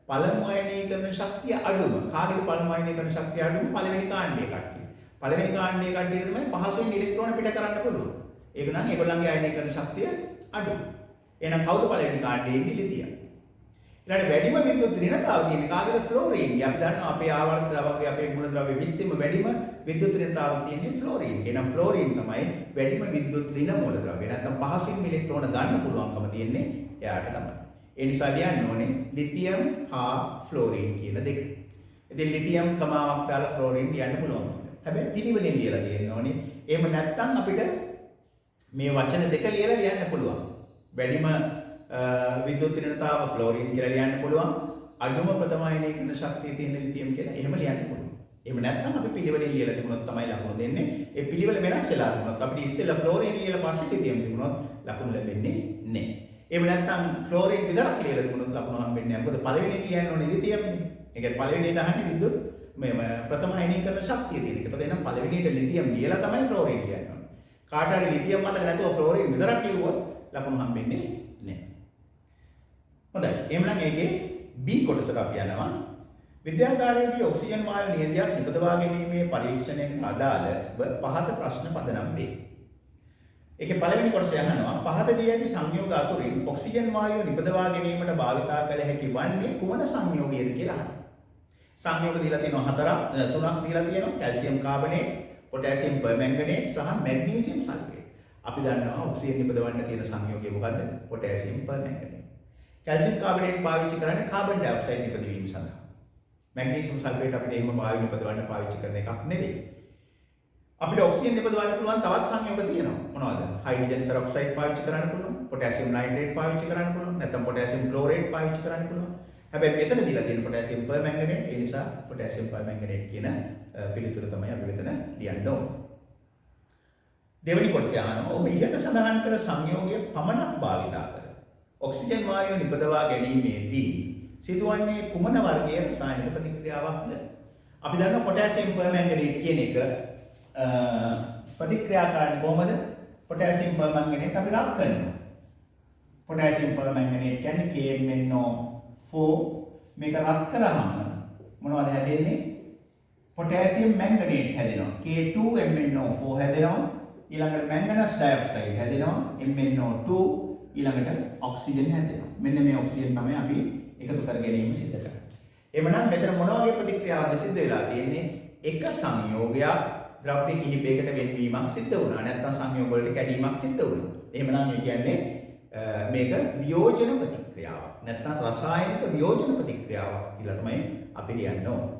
පළමු අයනීකරණ ශක්තිය අඩුම. කාගේද පළමු අයනීකරණ ශක්තිය අඩුම? පළවෙනි කාණ්ඩයේ කට්ටිය. පළවෙනි කාණ්ඩයේ කඩේට තමයි පහසුවෙන් ඉලෙක්ට්‍රෝන පිට කරන්න පුළුවන්. ඒක නම් ඒගොල්ලන්ගේ අයනීකරණ ශක්තිය අඩුයි. එහෙනම් කවුද පළවෙනි කාණ්ඩයේ ඉන්නේ ලිතියම්. ඊළඟට වැඩිම විද්‍යුත් ඍණතාව තියෙන කාගේද ෆ්ලෝරීන්. අපි දන්නවා අපේ ආවර්තතාවකේ අපේ මූලද්‍රව්‍ය 20ෙම වැඩිම විද්‍යුත් ඍණතාව තියෙන්නේ ෆ්ලෝරීන්. එහෙනම් ෆ්ලෝරීන් තමයි වැඩිම විද්‍යුත් ඍණ මූලද්‍රව්‍ය. නැත්නම් පහසුවෙන් ඉලෙක්ට්‍රෝන ගන්න පුළුවන්කම තියෙන්නේ එයාට තමයි. ඒ නිසා ලියන්න ඕනේ ලිතියම් හා ෆ්ලෝරීන් කියන දෙක. ඉතින් ලිතියම් කමාවක් දාලා ෆ්ලෝරීන් ලියන්න පුළුවන්. හැබැයි පිළිවෙලින් ලියලා තියෙන්න ඕනේ. එහෙම නැත්නම් අපිට මේ වචන දෙක ලියලා ලියන්න පුළුවන්. වැඩිම විද්‍යුත් ඍණතාව ෆ්ලෝරීන් කියලා ලියන්න පුළුවන්. අඩුම ප්‍රථම අයනීකරණ ශක්තිය තියෙන ලිතියම් කියලා එහෙම ලියන්න පුළුවන්. එහෙම නැත්නම් අපි පිළිවෙලින් ලියලා තිබුණොත් තමයි ලකුණු දෙන්නේ. ඒ පිළිවෙල වෙනස් වෙලා තිබුණොත් අපිට ඉස්සෙල්ලා ෆ්ලෝරීන් ලියලා පස්සේ ලිතියම් තිබුණොත් ලකුණු ලැබෙන්නේ නැහැ. එහෙම නැත්නම් ෆ්ලෝරීන් විතරක් ලියලා තිබුණොත් ලකුණු හම්බෙන්නේ නැහැ. මොකද පළවෙනි ලියන්න ඕනේ ලිතියම්නේ. ඒ කියන්නේ පළවෙනියට අහන්නේ විද්‍යුත් මේ ප්‍රථම අයනීකරණ ශක්තිය තියෙන එක. ඒතකොට එහෙනම් පළවෙනියට ලිතියම් ලියලා තමයි ෆ්ලෝරීන් ලියන්න ඕනේ. කාට හරි ලිතියම් මතක නැතුව ෆ්ලෝරීන් විතරක් ලියුවොත් ලකුණු හම්බෙන්නේ නැහැ. හොඳයි. එහෙනම් ඒකේ B කොටසට අපි යනවා. විද්‍යාගාරයේදී ඔක්සිජන් වායු නියතියක් නිපදවා ගැනීමේ පරීක්ෂණයෙන් අදාළව පහත ප්‍රශ්න පදනම් වේ. ඒකේ පළවෙනි කොටස අහනවා පහත දී ඇති සංයෝග අතුරින් ඔක්සිජන් වායුව නිපදවා ගැනීමට භාවිතා කළ හැකි වන්නේ කුමන සංයෝගයද කියලා අහනවා. සංයෝග දීලා තියෙනවා හතරක් තුනක් දීලා තියෙනවා කැල්සියම් කාබනේට්, පොටෑසියම් පර්මැංගනේට් සහ මැග්නීසියම් සල්ෆේට්. අපි දන්නවා ඔක්සිජන් නිපදවන්න තියෙන සංයෝගය මොකද්ද? පොටෑසියම් පර්මැංගනේට්. කැල්සියම් කාබනේට් පාවිච්චි කරන්නේ කාබන් ඩයොක්සයිඩ් නිපදවීම සඳහා. මැග්නීසියම් සල්ෆේට් අපිට එහෙම වායු නිපදවන්න පාවිච්චි කරන එකක් නෙවෙයි. අපිට ඔක්සිජන් නිපදවන්න පුළුවන් තවත් සංයෝග තියෙනවා. මොනවද? හයිඩ්‍රජන් පෙරොක්සයිඩ් පාවිච්චි කරන්න පුළුවන්, පොටෑසියම් නයිට්‍රේට් පාවිච්චි කරන්න පුළුවන්, නැත්නම් පොටෑසියම් ක්ලෝරේට් පාවිච්චි කරන්න පුළුවන්. හැබැයි මෙතන දීලා තියෙන පොටෑසියම් පර්මැංගනේට්, ඒ නිසා පොටෑසියම් පර්මැංගනේට් කියන පිළිතුර තමයි අපි මෙතන ලියන්න ඕනේ. දෙවෙනි කොටසේ අහනවා ඔබ ඉහත සඳහන් කළ සංයෝගය පමණක් භාවිතා කර ඔක්සිජන් වායුව නිපදවා ගැනීමේදී සිදුවන්නේ කුමන වර්ගයේ රසායනික ප්‍රතික්‍රියාවක්ද? අපි දන්නවා පොටෑසියම් පර්මැංගනේට් කියන එක ප්‍රතික්‍රියා කරන්නේ කොහොමද? පොටෑසියම් පර්මැංගනේට් අපි රත් කරනවා. පොටෑසියම් පර්මැංගනේට් කියන්නේ KMnO4 මේක රත් කරාම මොනවද හැදෙන්නේ? පොටෑසියම් මැංගනේට් හැදෙනවා. K2MnO4 හැදෙනවා. ඊළඟට මැංගනස් ඩයොක්සයිඩ් හැදෙනවා. MnO2 ඊළඟට ඔක්සිජන් හැදෙනවා. මෙන්න මේ ඔක්සිජන් තමයි අපි එකතු කර ගැනීම සිද්ධ කරන්නේ. එhmenan මෙතන මොන වගේ ප්‍රතික්‍රියාවක්ද සිද්ධ වෙලා තියෙන්නේ? එක සංයෝගයක් ද්‍රව්‍ය කිහිපයකට වෙන්වීමක් සිද්ධ වුණා. නැත්නම් සංයෝග වලට කැඩීමක් සිද්ධ වුණා. එහෙමනම් ඒ කියන්නේ මේක වියෝජන ප්‍රතික්‍රියාවක්. නැත්නම් රසායනික වියෝජන ප්‍රතික්‍රියාවක් කියලා තමයි අපි ලියන්න ඕනේ.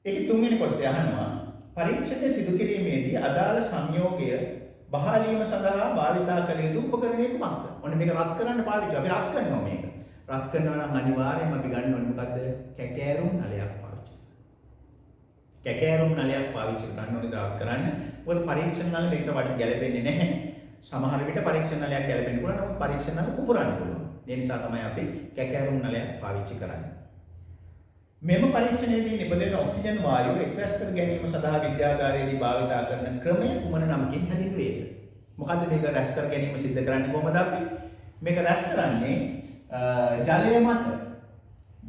ඒකේ තුන්වෙනි කොටස අහනවා පරීක්ෂණය සිදු කිරීමේදී අදාළ සංයෝගය බහලීම සඳහා භාවිතා කළ යුතු උපකරණය කුමක්ද? ඔන්න මේක රත් කරන්න පාවිච්චි. අපි රත් කරනවා මේක. රත් කරනවා නම් අනිවාර්යයෙන්ම අපි ගන්න ඕනේ මොකද්ද? කැකෑරුම් නලයක් පාවිච්චි. කැකෑරුම් නලයක් පාවිච්චි කරන්න ඕනේ රත් කරන්න. මොකද පරීක්ෂණ නල මේකට වඩා ගැලපෙන්නේ නැහැ. සමහර විට පරීක්ෂණ නලයක් ගැලපෙන්න පුළුවන්. නමුත් පරීක්ෂණ නල පුපුරන්න පුළුවන්. ඒ නිසා තමයි අපි කැකෑරුම් නලයක් පාවිච්චි කරන්නේ. මෙම පරීක්ෂණයේදී නිපදවන ඔක්සිජන් වායුව එක්රැස් කර ගැනීම සඳහා විද්‍යාගාරයේදී භාවිතා කරන ක්‍රමය කුමන නමකින් හැඳින්වේද? මොකද්ද මේක රැස් කර ගැනීම සිද්ධ කරන්නේ කොහොමද අපි? මේක රැස් කරන්නේ ජලය මත.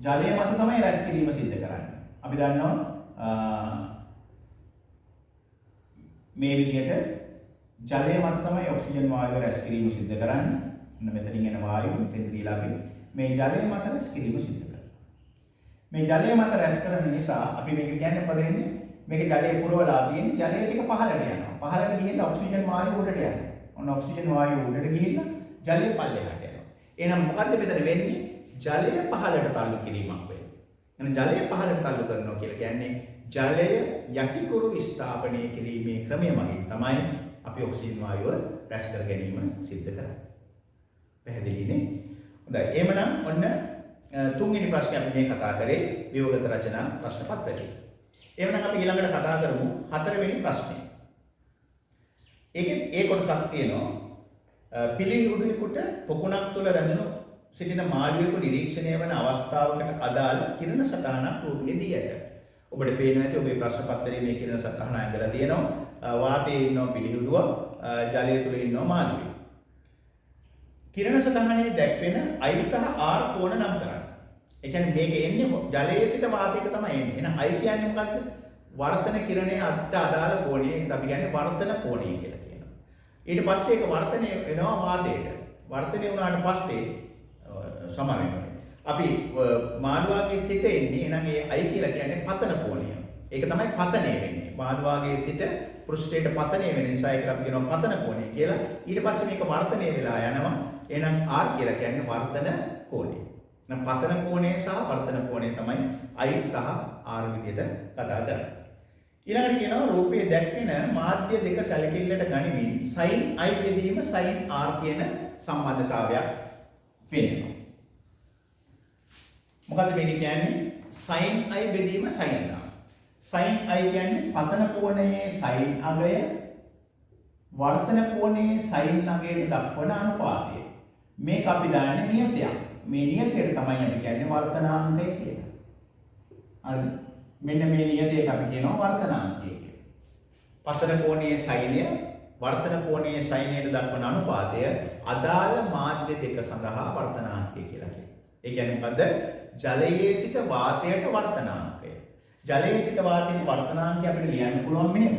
ජලය මත තමයි රැස් කිරීම සිද්ධ කරන්නේ. අපි දන්නවා මේ විදිහට ජලය මත තමයි ඔක්සිජන් වායුව රැස් කිරීම සිද්ධ කරන්නේ. මෙන්න මෙතනින් එන වායුව මෙතෙන් දීලා අපි මේ ජලය මත රැස් කිරීම සිද්ධ කරනවා. මේ ජලය මත රැස් කරන නිසා අපි මේක කියන්නේ මොකද වෙන්නේ? මේක ජලය පුරවලා තියෙන ජලය ටික පහළට යනවා. පහළට ගිහින් ඔක්සිජන් වායුව උඩට යනවා. ඔන්න ඔක්සිජන් වායුව උඩට ගිහින් ජලය පල්ලෙහාට යනවා. එහෙනම් මොකද්ද මෙතන වෙන්නේ? ජලය පහළට තල්ලු කිරීමක් වෙන්නේ. එහෙනම් ජලය පහළට තල්ලු කරනවා කියලා කියන්නේ ජලය යටිකුරු විස්ථාපනය කිරීමේ ක්‍රමය මගින් තමයි අපි ඔක්සිජන් වායුව රැස් කර ගැනීම සිද්ධ කරන්නේ. පැහැදිලිනේ? හොඳයි. එහෙමනම් ඔන්න තුන්වෙනි ප්‍රශ්නේ අපි මේ කතා කරේ වියෝගත රචනා ප්‍රශ්න පත්‍රයේ. එහෙනම් අපි ඊළඟට කතා කරමු හතරවෙනි ප්‍රශ්නේ. ඒ කොටසක් තියෙනවා පිළිහුඩුවෙකුට පොකුණක් තුල රැඳෙනු සිටින මාළුවෙකු නිරීක්ෂණය වන අවස්ථාවකට අදාළ කිරණ සටහනක් රූපයේ දී ඇත. ඔබට පේනවා ඇති ඔබේ ප්‍රශ්න පත්‍රයේ මේ කිරණ සටහන ඇඳලා තියෙනවා. වාතයේ ඉන්නවා පිළිහුඩුව, ජලය තුල ඉන්නවා මාළුවෙක්. කිරණ සටහනේ දැක්වෙන I සහ R කෝණ නම් කරන්න. ඒ කියන්නේ මේක එන්නේ ජලයේ සිට වාතයක තමයි එන්නේ. එහෙනම් I කියන්නේ මොකද්ද? වර්තන කිරණයේ අතට අදාළ කෝණය ඒකට අපි කියන්නේ වර්තන කෝණය කියලා කියනවා. ඊට පස්සේ ඒක වර්තනය වෙනවා වාතයට. වර්තනය වුණාට පස්සේ සම වෙනවා. අපි මාළුවාගේ සිට එන්නේ එහෙනම් ඒ I කියලා කියන්නේ පතන කෝණය. ඒක තමයි පතනය වෙන්නේ. මාළුවාගේ සිට පෘෂ්ඨයට පතනය වෙන නිසා ඒකට අපි කියනවා පතන කෝණය කියලා. ඊට පස්සේ මේක වර්තනය වෙලා යනවා. එහෙනම් R කියලා කියන්නේ වර්තන කෝණය. එහෙනම් පතන කෝණය සහ වර්තන කෝණය තමයි I සහ R විදිහට කතා කරන්නේ. ඊළඟට කියනවා රූපයේ දැක්වෙන මාධ්‍ය දෙක සැලකිල්ලට ගනිමින් sin I බෙදීම sin R කියන සම්බන්ධතාවයක් වෙනවා. මොකද්ද මේක කියන්නේ? sin I බෙදීම sin R. sin I කියන්නේ පතන කෝණයේ sin අගය වර්තන කෝණයේ sin අගයට දක්වන අනුපාතය. මේක අපි දාන්නේ නියතයක්. මේ නියතයට තමයි අපි කියන්නේ වර්තනාංකය කියලා. හරිද? මෙන්න මේ නියතයට අපි කියනවා වර්තනාංකය කියලා. පතන කෝණයේ sinය වර්තන කෝණයේ sinයට දක්වන අනුපාතය අදාළ මාධ්‍ය දෙක සඳහා වර්තනාංකය කියලා කියනවා. ඒ කියන්නේ මොකද්ද? ජලයේ සිට වාතයට වර්තනාංකය. ජලයේ සිට වාතයට වර්තනාංකය අපිට ලියන්න පුළුවන් මෙහෙම.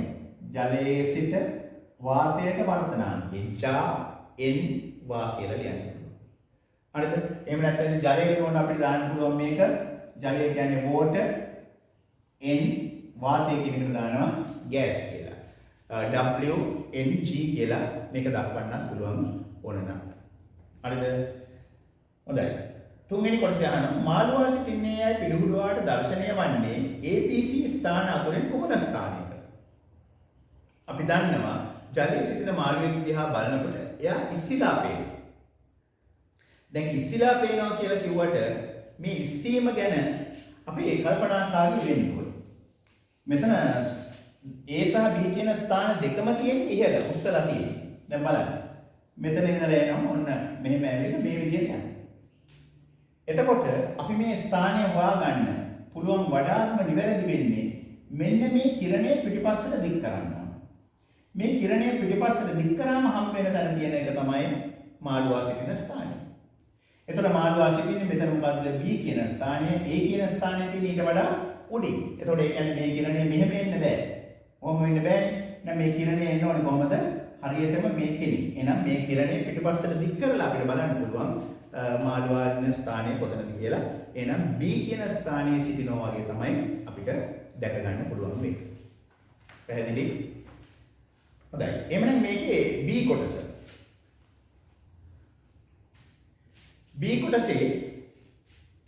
ජලයේ සිට වාතයට වර්තනාංකය ජා n වා කියලා ලියන්න පුළුවන්. හරිද? එහෙම නැත්නම් ජලයේ කියනකොට අපිට දාන්න පුළුවන් මේක ජලය කියන්නේ water n වාතය කියන එකට දානවා gas කියලා. W N G කියලා මේක දක්වන්නත් පුළුවන් ඕන නම්. හරිද? හොඳයි. තුන්වෙනි කොටස යනවා මාළුවා සිටින්නේ අය පිළිහුඩුවාට දර්ශනය වන්නේ ABC ස්ථාන අතරින් කුමන ස්ථානයක? අපි දන්නවා ජලයේ සිටින මාළුවෙක් දිහා බලනකොට එයා ඉස්සිලා පේනවා. දැන් ඉස්සිලා පේනවා කියලා කිව්වට මේ ඉස්සීම ගැන අපි කල්පනාකාරී වෙන්න ඕනේ. මෙතන A සහ B කියන ස්ථාන දෙකම තියෙන්නේ ඉහළ උස්සලා තියෙන්නේ. දැන් බලන්න. මෙතන ඉඳලා එනවා ඔන්න මෙහෙම ඇවිල්ලා මේ විදිහට යනවා. එතකොට අපි මේ ස්ථානය හොයාගන්න පුළුවන් වඩාත්ම නිවැරදි වෙන්නේ මෙන්න මේ කිරණය පිටිපස්සට දික් කරන්න ඕන. මේ කිරණය පිටිපස්සට දික් කරාම හම් වෙන තැන තියෙන එක තමයි මාළුවා සිටින ස්ථානය. එතකොට මාළුවා සිටින්නේ මෙතන මොකද්ද? B කියන ස්ථානය. A කියන ස්ථානයේ තියෙන ඊට වඩා උඩින්. එතකොට ඒ කියන්නේ මේ කිරණය මෙහෙම එන්න බෑ. කොහොම වෙන්න බෑනේ. එහෙනම් මේ කිරණය එන්න ඕනේ කොහමද? හරියටම මේ කෙලින්. එහෙනම් මේ කිරණය පිටිපස්සට දික් කරලා අපිට බලන්න පුළුවන් මාළුවා ඉන්න ස්ථානය කොතනද කියලා. එහෙනම් B කියන ස්ථානයේ සිටිනවා වගේ තමයි අපිට දැක ගන්න පුළුවන් මේක. පැහැදිලි? හොඳයි. එහෙනම් මේකේ B කොටස. B කොටසේ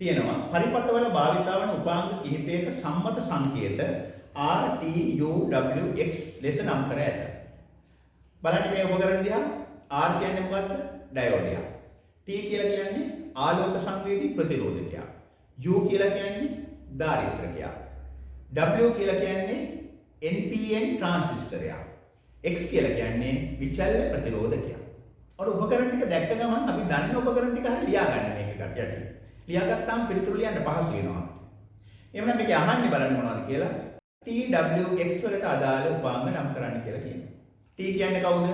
තියෙනවා පරිපථවල භාවිතා වන උපාංග කිහිපයක සම්මත සංකේත R T U W X ලෙස නම් කර ඇත. බලන්න මේ උපකරණ දිහා. R කියන්නේ මොකද්ද? ඩයෝඩයක්. T කියලා කියන්නේ ආලෝක සංවේදී ප්‍රතිරෝධකයක්. U කියලා කියන්නේ දාරිද්‍රකයක්. W කියලා කියන්නේ NPN ට්‍රාන්සිස්ටරයක්. X කියලා කියන්නේ විචල්්‍ය ප්‍රතිරෝධකයක්. අර උපකරණ ටික දැක්ක ගමන් අපි දන්න උපකරණ ටික හරිය ලියා ගන්න මේක කට්ටියට. ලියාගත්තාම පිළිතුරු ලියන්න පහසු වෙනවා. එහෙනම් මේක අහන්නේ බලන්න මොනවද කියලා. TWX වලට අදාළ උපාංග නම් කරන්න කියලා කියනවා. T කියන්නේ කවුද?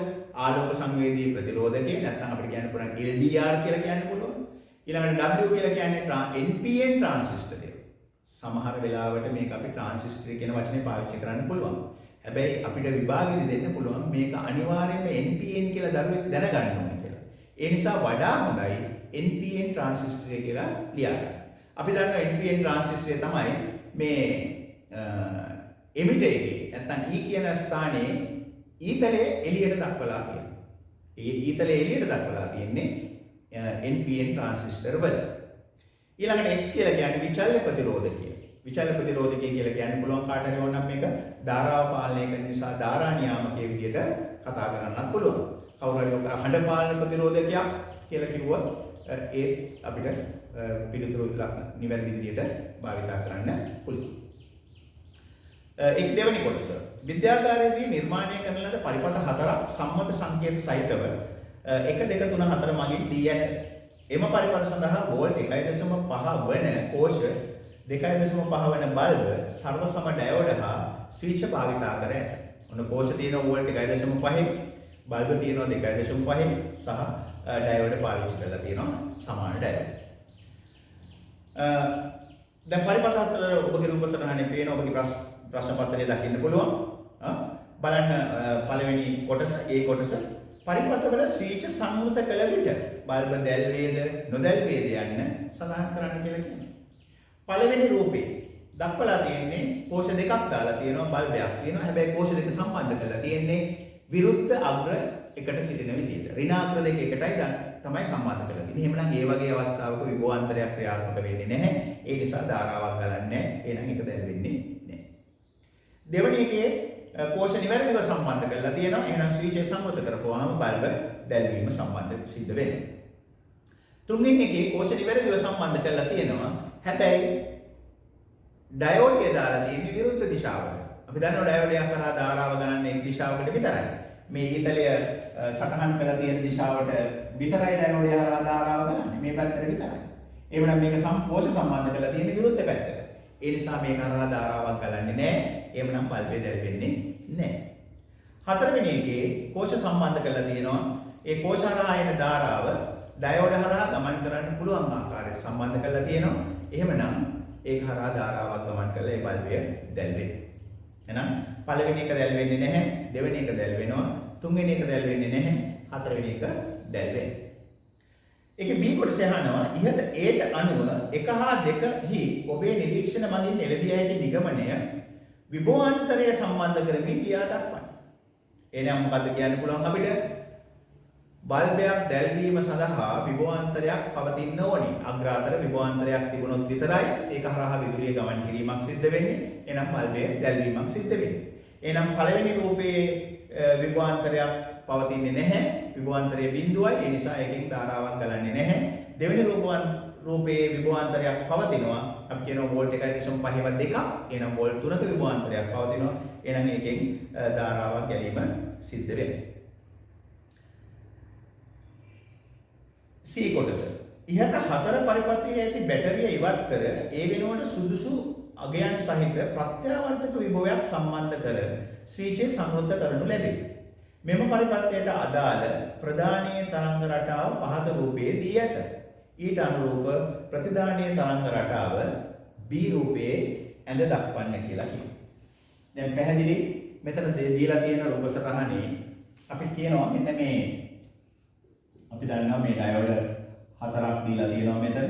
ආලෝක සංවේදී ප්‍රතිරෝධකය. නැත්නම් අපිට කියන්න පුළුවන් LDR කියලා කියන්න පුළුවන්. ඊළඟට W කියලා කියන්නේ NPN ට්‍රාන්සිස්ටරය. සමහර වෙලාවට මේක අපි ට්‍රාන්සිස්ටර් කියන වචනේ පාවිච්චි කරන්න පුළුවන්. හැබැයි අපිට විභාගෙදි දෙන්න පුළුවන් මේක අනිවාර්යයෙන්ම NPN කියලා දරුවෙක් දැනගන්න ඕනේ කියලා. ඒ නිසා වඩා හොඳයි NPN ට්‍රාන්සිස්ටරය කියලා ලියන්න. අපි දන්නවා NPN ට්‍රාන්සිස්ටරය තමයි මේ එමිටර් එකේ නැත්නම් E කියන ස්ථානයේ ඊතලයේ එළියට දක්වලා තියෙනවා. ඒ ඊතලයේ එළියට දක්වලා තියෙන්නේ NPN ට්‍රාන්සිස්ටර් වල. ඊළඟට X කියලා කියන්නේ විචල්්‍ය ප්‍රතිරෝධකය. විචල්්‍ය ප්‍රතිරෝධකය කියලා කියන්න පුළුවන් කාට හරි ඕනනම් මේක ධාරාව පාලනය කරන නිසා ධාරා නියාමකයේ විදිහට කතා කරන්නත් පුළුවන්. කවුරු හරි ඔක හඬ පාලන ප්‍රතිරෝධකයක් කියලා කිව්වොත් ඒ අපිට පිළිතුරු නිවැරදි විදිහට භාවිතා කරන්න පුළුවන්. ඒක දෙවෙනි කොටස. විද්‍යාගාරයේදී නිර්මාණය කරන ලද පරිපථ හතරක් සම්මත සංකේත සහිතව 1 2 3 4 මගින් දී ඇත. එම පරිපථ සඳහා වෝල්ට් 1.5 වන කෝෂ 2.5 වන බල්බ සර්ව සම ඩයෝඩ හා ස්විච් භාවිතා කර ඇත. ඔන්න කෝෂ තියෙන වෝල්ට් 1.5 බල්බ තියෙනවා 2.5 සහ ඩයෝඩ පාවිච්චි කරලා තියෙනවා සමාන ඩයෝඩ. දැන් පරිපථ හතර ඔබගේ රූප සටහනේ පේන ඔබගේ ප්‍රශ්න පත්‍රය දකින්න පුළුවන්. බලන්න පළවෙනි කොටස ඒ කොටස පරිපථවල ස්විච් සංවෘත කළ විට බල්බ දැල් වේද නොදැල් වේද යන්න සඳහන් කරන්න කියලා කියනවා. පළවෙනි රූපේ දක්වලා තියෙන්නේ කෝෂ දෙකක් දාලා තියෙනවා බල්බයක් තියෙනවා. හැබැයි කෝෂ දෙක සම්බන්ධ කරලා තියෙන්නේ විරුද්ධ අග්‍ර එකට සිටින විදිහට. ඍණාග්‍ර දෙක එකටයි තමයි සම්බන්ධ කරලා තියෙන්නේ. එහෙමනම් ඒ වගේ අවස්ථාවක විභවාන්තරයක් ක්‍රියාත්මක වෙන්නේ නැහැ. ඒ නිසා ධාරාවක් ගලන්නේ නැහැ. එහෙනම් ඒක දැල් වෙන්නේ නැහැ. දෙවෙනි එකේ කෝෂ නිවැරදිව සම්බන්ධ කරලා තියෙනවා. එහෙනම් ස්විච් සංවෘත කරපුවාම බල්බ දැල්වීම සම්බන්ධ සිද්ධ වෙනවා. තුන්වෙනි එකේ කෝෂ නිවැරදිව සම්බන්ධ කරලා තියෙනවා. හැබැයි ඩයෝඩය දාලා තියෙන්නේ විරුද්ධ දිශාවට. අපි දන්නවා ඩයෝඩය කරා ධාරාව ගණන්නේ එක් දිශාවකට විතරයි. මේ ඊතලය සටහන් කරලා තියෙන දිශාවට විතරයි ඩයෝඩය හරහා ධාරාව ගණන්නේ. මේ පැත්තට විතරයි. එවනම් මේක කෝෂ සම්බන්ධ කරලා තියෙන්නේ විරුද්ධ පැත්තට. ඒ නිසා මේක හරහා ධාරාවක් ගලන්නේ නැහැ. එhmenan බල්බය දැල්වෙන්නේ නැහැ. හතරවෙනි එකේ කෝෂ සම්බන්ධ කරලා තියෙනවා. ඒ කෝෂ හරහා එන ධාරාව ඩයෝඩ හරහා ගමන් කරන්න පුළුවන් ආකාරයට සම්බන්ධ කරලා තියෙනවා. එහෙමනම් ඒක හරහා ධාරාවක් ගමන් කරලා ඒ බල්බය දැල්වෙන්නේ. එහෙනම් පළවෙනි එක දැල්වෙන්නේ නැහැ, දෙවෙනි එක දැල්වෙනවා, තුන්වෙනි එක දැල්වෙන්නේ නැහැ, හතරවෙනි එක දැල්වෙන්නේ. ඒකේ B කොටස අහනවා ඉහත Aට අනුව 1 හා 2 හි ඔබේ නිරීක්ෂණ මගින් එළඹිය හැකි නිගමනය විභවාන්තරය සම්බන්ධ කරමින් ලියා දක්වන්න. එහෙනම් මොකද්ද කියන්න පුළුවන් අපිට? බල්බයක් දැල්වීම සඳහා විභවාන්තරයක් පවතින්න ඕනි. අග්‍රාතර විභවාන්තරයක් තිබුණොත් විතරයි ඒක හරහා විදුලිය ගමන් කිරීමක් සිද්ධ වෙන්නේ. එහෙනම් බල්බය දැල්වීමක් සිද්ධ වෙන්නේ. එහෙනම් පළවෙනි රූපයේ විභවාන්තරයක් පවතින්නේ නැහැ. විභවාන්තරය බිඳුවයි. ඒ නිසා එකකින් ධාරාවක් ගලන්නේ නැහැ. දෙවෙනි රූපයේ විභවාන්තරයක් පවතිනවා. අපි කියනවා වෝල්ට් 1.5 2. එහෙනම් වෝල්ට් 3ක විභවාන්තරයක් පවතිනවා. එහෙනම් එකකින් ධාරාවක් ගැනීම සිද්ධ වෙනවා. C කොටස. ඉහත 4 පරිපථයේ ඇති බැටරිය ඉවත් කර ඒ වෙනුවට සුදුසු අගයන් සහිත ප්‍රත්‍යාවර්තක විභවයක් සම්බන්ධ කර ස්විචේ සංවෘත කරනු ලැබේ. මෙම පරිපථයට අදාළ ප්‍රධානීය තරංග රටාව පහත රූපයේ දී ඇත. ඊට අනුරූප ප්‍රතිධානීය තරංග රටාව B රූපයේ ඇඳ දක්වන්න කියලා කියනවා. දැන් පැහැදිලි මෙතන දීලා තියෙන රූප සටහනේ අපි කියනවා මෙන්න මේ අපි දන්නවා මේ ඩයෝඩ 4ක් දීලා තියෙනවා මෙතන.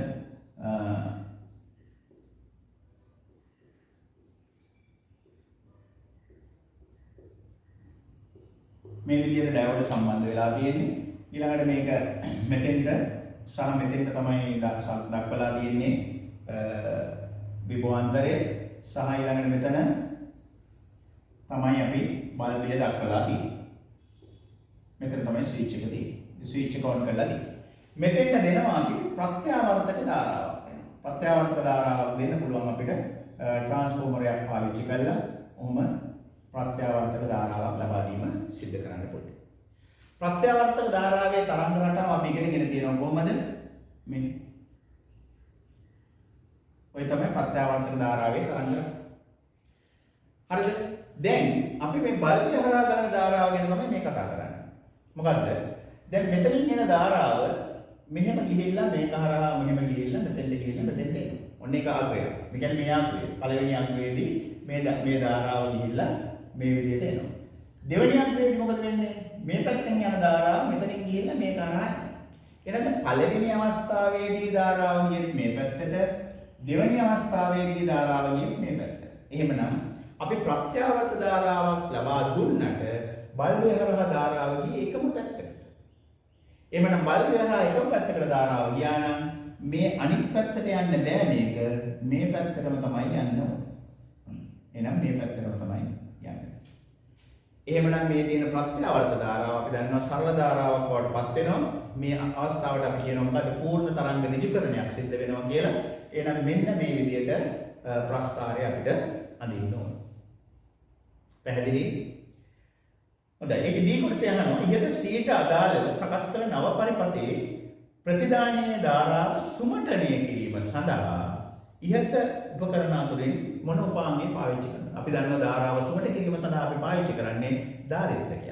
මේ විදිහට ඩයෝඩ සම්බන්ධ වෙලා තියෙන්නේ. ඊළඟට මේක මෙතෙන්ට සහ මෙතෙන්ට තමයි දක්වලා තියෙන්නේ විභවාන්තරය සහ ඊළඟට මෙතන තමයි අපි බල්බය දක්වලා තියෙන්නේ. මෙතන තමයි ස්විච් එක තියෙන්නේ. ස්විච් එක ඔන් කරලා තියෙන්නේ. මෙතෙන්ට දෙනවා අපි ප්‍රත්‍යාවර්තක ධාරාවක් වෙනවා. ප්‍රත්‍යාවර්තක ධාරාවක් දෙන්න පුළුවන් අපිට ට්‍රාන්ස්ෆෝමරයක් පාවිච්චි කරලා ඔහොම ප්‍රත්‍යාවර්තක ධාරාවක් ලබා දීම සිද්ධ කරන්න පුළුවන්. ප්‍රත්‍යාවර්තක ධාරාවේ තරංග රටාව අපි ඉගෙනගෙන තියෙනවා කොහොමද? මෙන්න. ඔය තමයි ප්‍රත්‍යාවර්තක ධාරාවේ තරංග. හරිද? දැන් අපි මේ බල්බය හරහා ගන්න ධාරාව ගැන තමයි මේ කතා කරන්නේ. මොකද්ද? දැන් මෙතනින් එන ධාරාව මෙහෙම ගිහිල්ලා මේක හරහා මෙහෙම ගිහිල්ලා මෙතෙන්ට ගිහිල්ලා මෙතෙන්ට එනවා. ඔන්න ඒක ආග්‍රය. මේ කියන්නේ මේ ආග්‍රය. පළවෙනි ආග්‍රයේදී මේ ධාරාව ගිහිල්ලා මේ විදිහට එනවා. දෙවෙනි ආග්‍රයේදී මොකද වෙන්නේ? මේ පැත්තෙන් යන ධාරාව මෙතනින් ගිහිල්ලා මේක හරහා එනවා. එහෙනම් පළවෙනි අවස්ථාවේදී ධාරාව ගියේ මේ පැත්තට, දෙවෙනි අවස්ථාවේදී ධාරාව ගියේ මේ පැත්තට. එහෙමනම් අපි ප්‍රත්‍යාවර්ත ධාරාවක් ලබා දුන්නට බල්බය හරහා ධාරාව ගියේ එකම පැත්තකට. එහෙමනම් බල්බය හරහා එකම පැත්තකට ධාරාව ගියා නම් මේ අනිත් පැත්තට යන්න බෑ මේක. මේ පැත්තටම තමයි යන්න ඕනේ. එහෙනම් මේ පැත්තටම තමයි යන්නේ. එහෙමනම් මේ තියෙන ප්‍රත්‍යාවර්ත ධාරාව අපි දන්නවා සරල ධාරාවක් බවට පත් වෙනවා. මේ අවස්ථාවට අපි කියනවා මොකද? පූර්ණ තරංග ඍජුකරණයක් සිද්ධ වෙනවා කියලා. එහෙනම් මෙන්න මේ විදිහට ප්‍රස්ථාරය අපිට අඳින්න ඕනේ. පැහැදිලි? හොඳයි. ඒක D කොටසේ අහනවා ඉහත Cට අදාළව සකස් කළ නව පරිපථයේ ප්‍රතිධානීය ධාරාව සුමටනය කිරීම සඳහා ඉහත උපකරණ අතරින් මොන උපාංගය පාවිච්චි කරනවද? අපි දන්නවා ධාරාව සුමට කිරීම සඳහා අපි පාවිච්චි කරන්නේ දාරිද්‍රකයක්.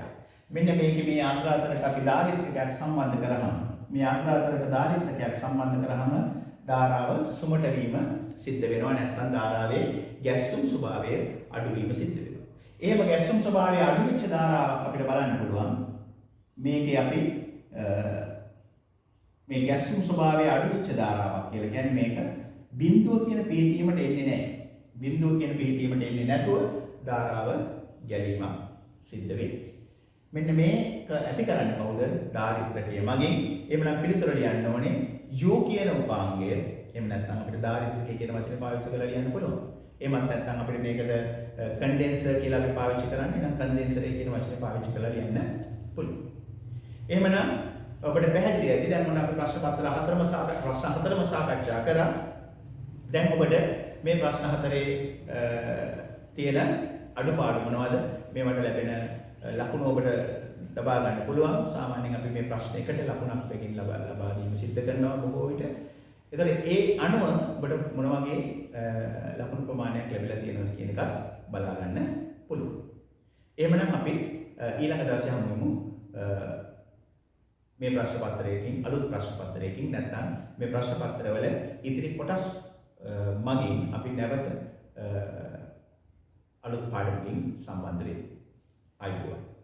මෙන්න මේකේ මේ ආග්‍රාතරට අපි දාරිද්‍රකයක් සම්බන්ධ කරාම මේ ආග්‍රාතරට දාරිද්‍රකයක් සම්බන්ධ කරාම ධාරාව සුමට වීම සිද්ධ වෙනවා. නැත්නම් ධාරාවේ ගැස්සුම් ස්වභාවය අඩුවීම සිද්ධ වෙනවා. එහෙම ගැස්සුම් ස්වභාවය අඩු වෙච්ච ධාරාවක් අපිට බලන්න පුළුවන්. මේකේ අපි මේ ගැස්සුම් ස්වභාවය අඩු වෙච්ච ධාරාවක් කියලා කියන්නේ මේක බිඳුව කියන පිහිටීමට එන්නේ නැහැ. බිඳුව කියන පිහිටීමට එන්නේ නැතුව ධාරාව ගැලීමක් සිද්ධ වෙන්නේ. මෙන්න මේක ඇති කරන්නේ කවුද? දාරිද්‍රකය මගින්. එහෙමනම් පිළිතුර ලියන්න ඕනේ U කියන උපාංගය. එහෙම නැත්නම් අපිට දාරිද්‍රකය කියන වචනේ පාවිච්චි කරලා ලියන්න පුළුවන්. එහෙමත් නැත්නම් අපිට මේකට කන්ඩෙන්සර් කියලා අපි පාවිච්චි කරන්නේ. නම් කන්ඩෙන්සරේ කියන වචනේ පාවිච්චි කරලා ලියන්න පුළුවන්. එහෙමනම් ඔබට පැහැදිලි ඇති දැන් මොන අපි ප්‍රශ්න පත්‍ර හතරම සාකච්ඡා කරා. දැන් ඔබට මේ ප්‍රශ්න හතරේ තියෙන අඩුපාඩු මොනවද? මේවට ලැබෙන ලකුණු ඔබට ලබා ගන්න පුළුවන්. සාමාන්‍යයෙන් අපි මේ ප්‍රශ්න එකට ලකුණක් දෙකකින් ලබා දීම සිද්ධ කරනවා බොහෝ විට. ඒතර ඒ අනුව ඔබට මොන වගේ ලකුණු ප්‍රමාණයක් ලැබිලා තියෙනවද කියන එකත් බලා ගන්න පුළුවන්. එහෙමනම් අපි ඊළඟ දවසේ හමු වෙමු. මේ ප්‍රශ්න පත්‍රයකින් අලුත් ප්‍රශ්න පත්‍රයකින් නැත්නම් මේ ප්‍රශ්න පත්‍රවල ඉදිරි කොටස් මගින් අපි නැවත අලුත් පාඩමකින් සම්බන්ධ වෙමු. අයිබෝවන්.